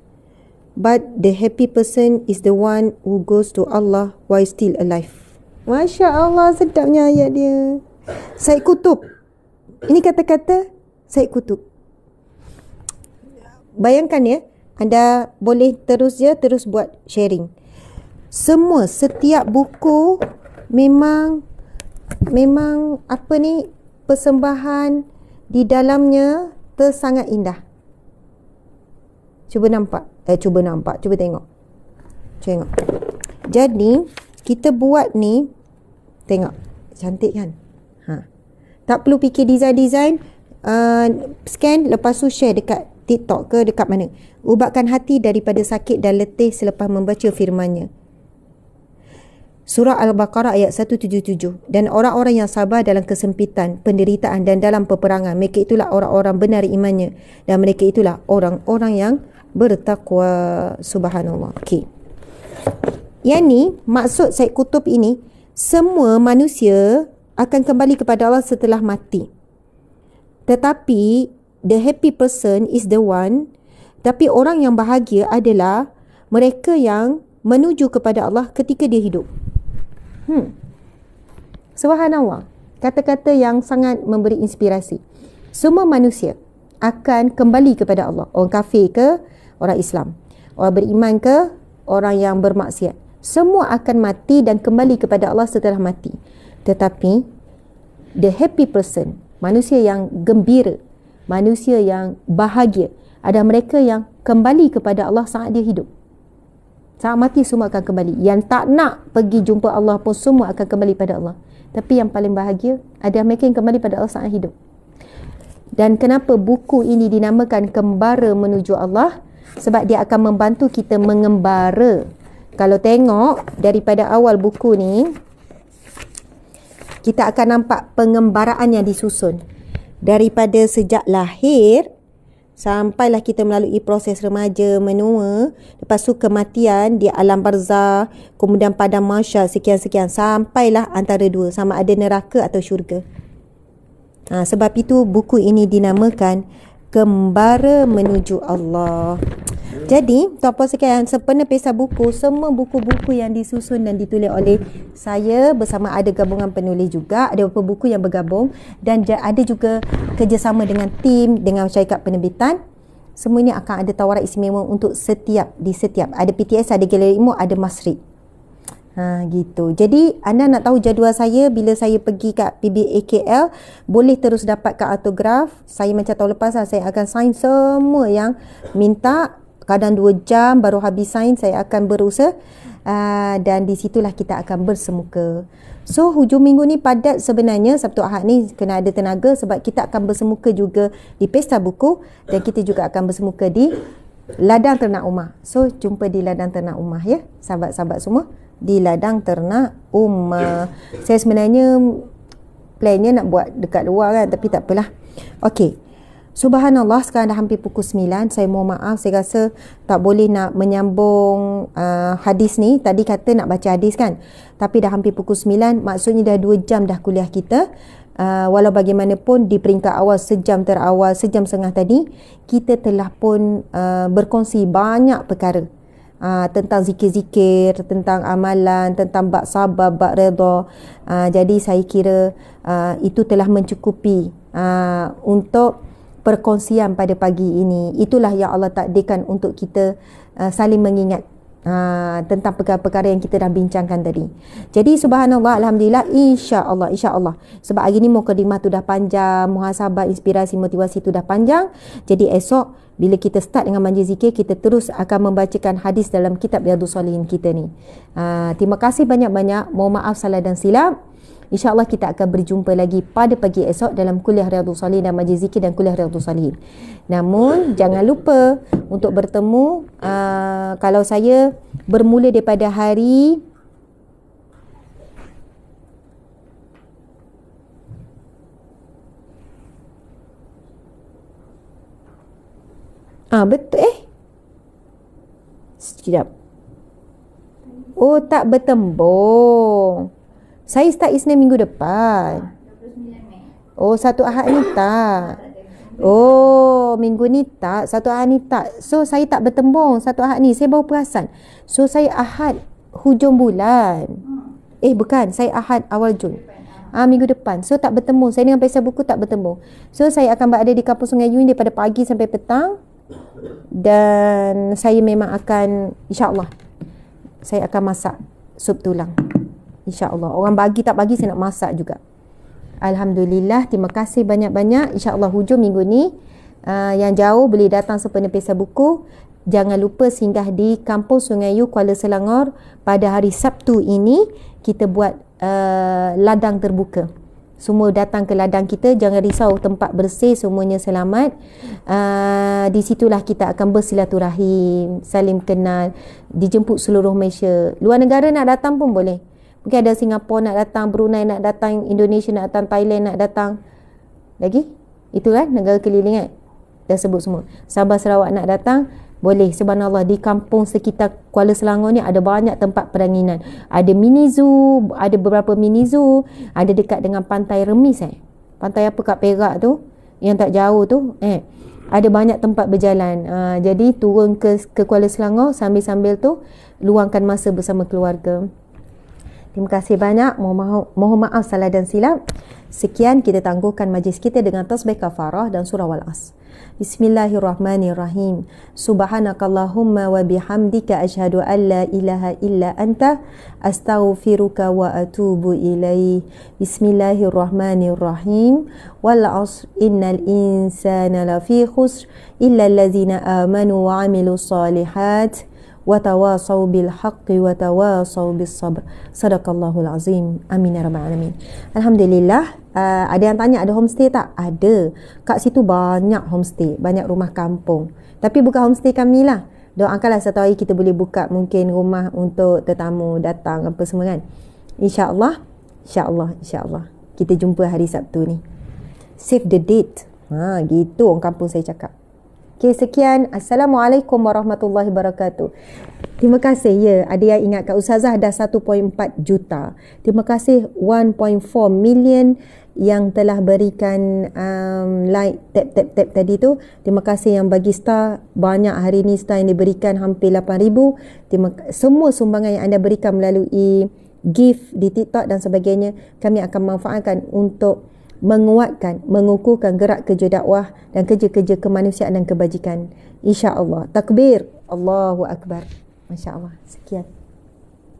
But the happy person is the one who goes to Allah while still alive. Masya Allah, sedapnya ayat dia. Syed Qutb. Ini kata-kata Syed Qutb. Bayangkan ya, anda boleh terus buat sharing. Setiap buku memang apa ni, persembahan di dalamnya sangat indah. Cuba tengok. Jadi kita buat ni, tengok cantik kan? Tak perlu fikir design, scan lepas tu share dekat TikTok ke dekat mana. Ubatkan hati daripada sakit dan letih selepas membaca firman-Nya. Surah Al-Baqarah ayat 177. Dan orang-orang yang sabar dalam kesempitan, penderitaan dan dalam peperangan, mereka itulah orang-orang benar imannya, dan mereka itulah orang-orang yang bertakwa. Subhanallah. Okey. Yang ni maksud Syed Qutb ini, semua manusia akan kembali kepada Allah setelah mati. Tetapi the happy person is the one, tapi orang yang bahagia adalah mereka yang menuju kepada Allah ketika dia hidup. Subhanallah. Kata-kata yang sangat memberi inspirasi. Semua manusia akan kembali kepada Allah. Orang kafir ke orang Islam, orang beriman ke orang yang bermaksiat, semua akan mati dan kembali kepada Allah setelah mati. Tetapi the happy person, manusia yang gembira, manusia yang bahagia, ada mereka yang kembali kepada Allah saat dia hidup. Saat mati semua akan kembali. Yang tak nak pergi jumpa Allah pun semua akan kembali pada Allah. Tapi yang paling bahagia, ada mereka yang kembali pada Allah saat hidup. Dan kenapa buku ini dinamakan Kembara Menuju Allah? Sebab dia akan membantu kita mengembara. Kalau tengok daripada awal buku ni, kita akan nampak pengembaraan yang disusun. Daripada sejak lahir sampailah kita melalui proses remaja, menua, lepas tu kematian di alam barzah, kemudian padang mahsyar, sekian-sekian, sampailah antara dua, sama ada neraka atau syurga. Sebab itu buku ini dinamakan Kembara Menuju Allah. Jadi, tuan-puan sekalian, sempena Pesta Buku, semua buku-buku yang disusun dan ditulis oleh saya bersama ada gabungan penulis juga, ada beberapa buku yang bergabung, dan ada juga kerjasama dengan tim, dengan syarikat penerbitan. Semua ini akan ada tawaran istimewa untuk setiap ada PTS, ada Galeri Ilmu, ada Masrid. Gitu. Jadi anda nak tahu jadual saya bila saya pergi kat PBAKL, boleh terus dapatkan autograf. Saya macam tahun lepas saya akan sign semua yang minta. Kadang 2 jam baru habis sign, saya akan berusaha. Dan di situlah kita akan bersemuka. So hujung minggu ni padat sebenarnya. Sabtu Ahad ni kena ada tenaga sebab kita akan bersemuka juga di Pesta Buku, dan kita juga akan bersemuka di Ladang Ternak Umah. So jumpa di Ladang Ternak Umah ya, sahabat-sahabat semua, di Ladang Ternak Umah. Saya sebenarnya plannya nak buat dekat luar kan, tapi tak apalah. Okey. Subhanallah, sekarang dah hampir pukul 9. Saya mohon maaf, saya rasa tak boleh nak menyambung hadis ni. Tadi kata nak baca hadis kan, tapi dah hampir pukul 9. Maksudnya dah 2 jam dah kuliah kita. Walau bagaimanapun di peringkat awal, sejam terawal, sejam setengah tadi, kita telah pun berkongsi banyak perkara. Tentang zikir-zikir, tentang amalan, tentang bab sabar, bab redha. Jadi saya kira itu telah mencukupi untuk perkongsian pada pagi ini. Itulah yang Allah takdirkan untuk kita saling mengingat tentang perkara-perkara yang kita dah bincangkan tadi. Jadi subhanallah, alhamdulillah, insya-Allah. Sebab hari ni mukadimah tu dah panjang, muhasabah, inspirasi, motivasi tu dah panjang. Jadi esok bila kita start dengan majlis zikir, kita terus akan membacakan hadis dalam kitab Riyadhus Shalihin kita ni. Terima kasih banyak-banyak. Mohon maaf salah dan silap. InsyaAllah kita akan berjumpa lagi pada pagi esok dalam kuliah Riyadhus Salihin dan Majlis Zikir dan kuliah Riyadhus Salihin. Namun jangan lupa untuk bertemu, kalau saya bermula daripada hari betul sekejap. Oh, tak bertembung. Saya start Isnin minggu depan. Oh, satu Ahad ni tak. Oh, minggu ni tak. Satu Ahad ni tak. So, saya tak bertembung satu Ahad ni. Saya baru perasan. So, saya Ahad hujung bulan. Bukan. Saya Ahad awal Jun. Minggu depan. So, tak bertemu. Saya dengan Pesa Buku tak bertemu. So, saya akan berada di Kampung Sungai Yun daripada pagi sampai petang. Dan saya memang akan, insyaAllah, saya akan masak sup tulang. InsyaAllah. Orang bagi tak bagi, saya nak masak juga. Alhamdulillah. Terima kasih banyak-banyak. InsyaAllah hujung minggu ni, yang jauh boleh datang sempena Pesa Buku. Jangan lupa singgah di Kampung Sungai Yu, Kuala Selangor. Pada hari Sabtu ini, kita buat ladang terbuka. Semua datang ke ladang kita. Jangan risau, tempat bersih, semuanya selamat. Di situlah kita akan bersilaturahim, saling kenal, dijemput seluruh Malaysia. Luar negara nak datang pun boleh. Mungkin ada Singapura nak datang, Brunei nak datang, Indonesia nak datang, Thailand nak datang. Lagi? Itu kan negara keliling kan? Dah sebut semua. Sabah Sarawak nak datang, boleh. Subhanallah, di kampung sekitar Kuala Selangor ni ada banyak tempat peranginan. Ada mini zoo, ada beberapa mini zoo, ada dekat dengan pantai Remis pantai apa kat Perak tu, yang tak jauh tu, ada banyak tempat berjalan. Jadi turun ke Kuala Selangor, sambil-sambil tu luangkan masa bersama keluarga. Terima kasih banyak. Mohon maaf salah dan silap. Sekian, kita tangguhkan majlis kita dengan tasbih kafarah dan surah Wal-As. Bismillahirrahmanirrahim. Subhanakallahumma wa bihamdika asyhadu an la ilaha illa anta astaghfiruka wa atubu ilaih. Bismillahirrahmanirrahim. Wal 'asr innal insana lafi khusr illa allazina amanu wa 'amilus solihat watawasau bil haqqi watawasau bis sabr. Sadaqallahul azim. Amin ya rabbal alamin. Alhamdulillah. Ada yang tanya ada homestay tak? Ada. Kat situ banyak homestay, banyak rumah kampung. Tapi bukan homestay kami lah. Doakanlah satu hari kita boleh buka mungkin rumah untuk tetamu datang apa semua kan. InsyaAllah. InsyaAllah. Kita jumpa hari Sabtu ni. Save the date. Gitu orang kampung saya cakap. Okay, sekian. Assalamualaikum warahmatullahi wabarakatuh. Terima kasih. Ya, ada yang ingatkan Ustazah dah 1.4 juta. Terima kasih 1.4 million yang telah berikan like tap tadi tu. Terima kasih yang bagi star. Banyak hari ni star yang diberikan hampir 8,000. Semua sumbangan yang anda berikan melalui gift di TikTok dan sebagainya, kami akan manfaatkan untuk menguatkan, mengukuhkan gerak kerja dakwah dan kerja-kerja kemanusiaan dan kebajikan. InsyaAllah. Takbir. Allahu Akbar. Masya Allah. Sekian.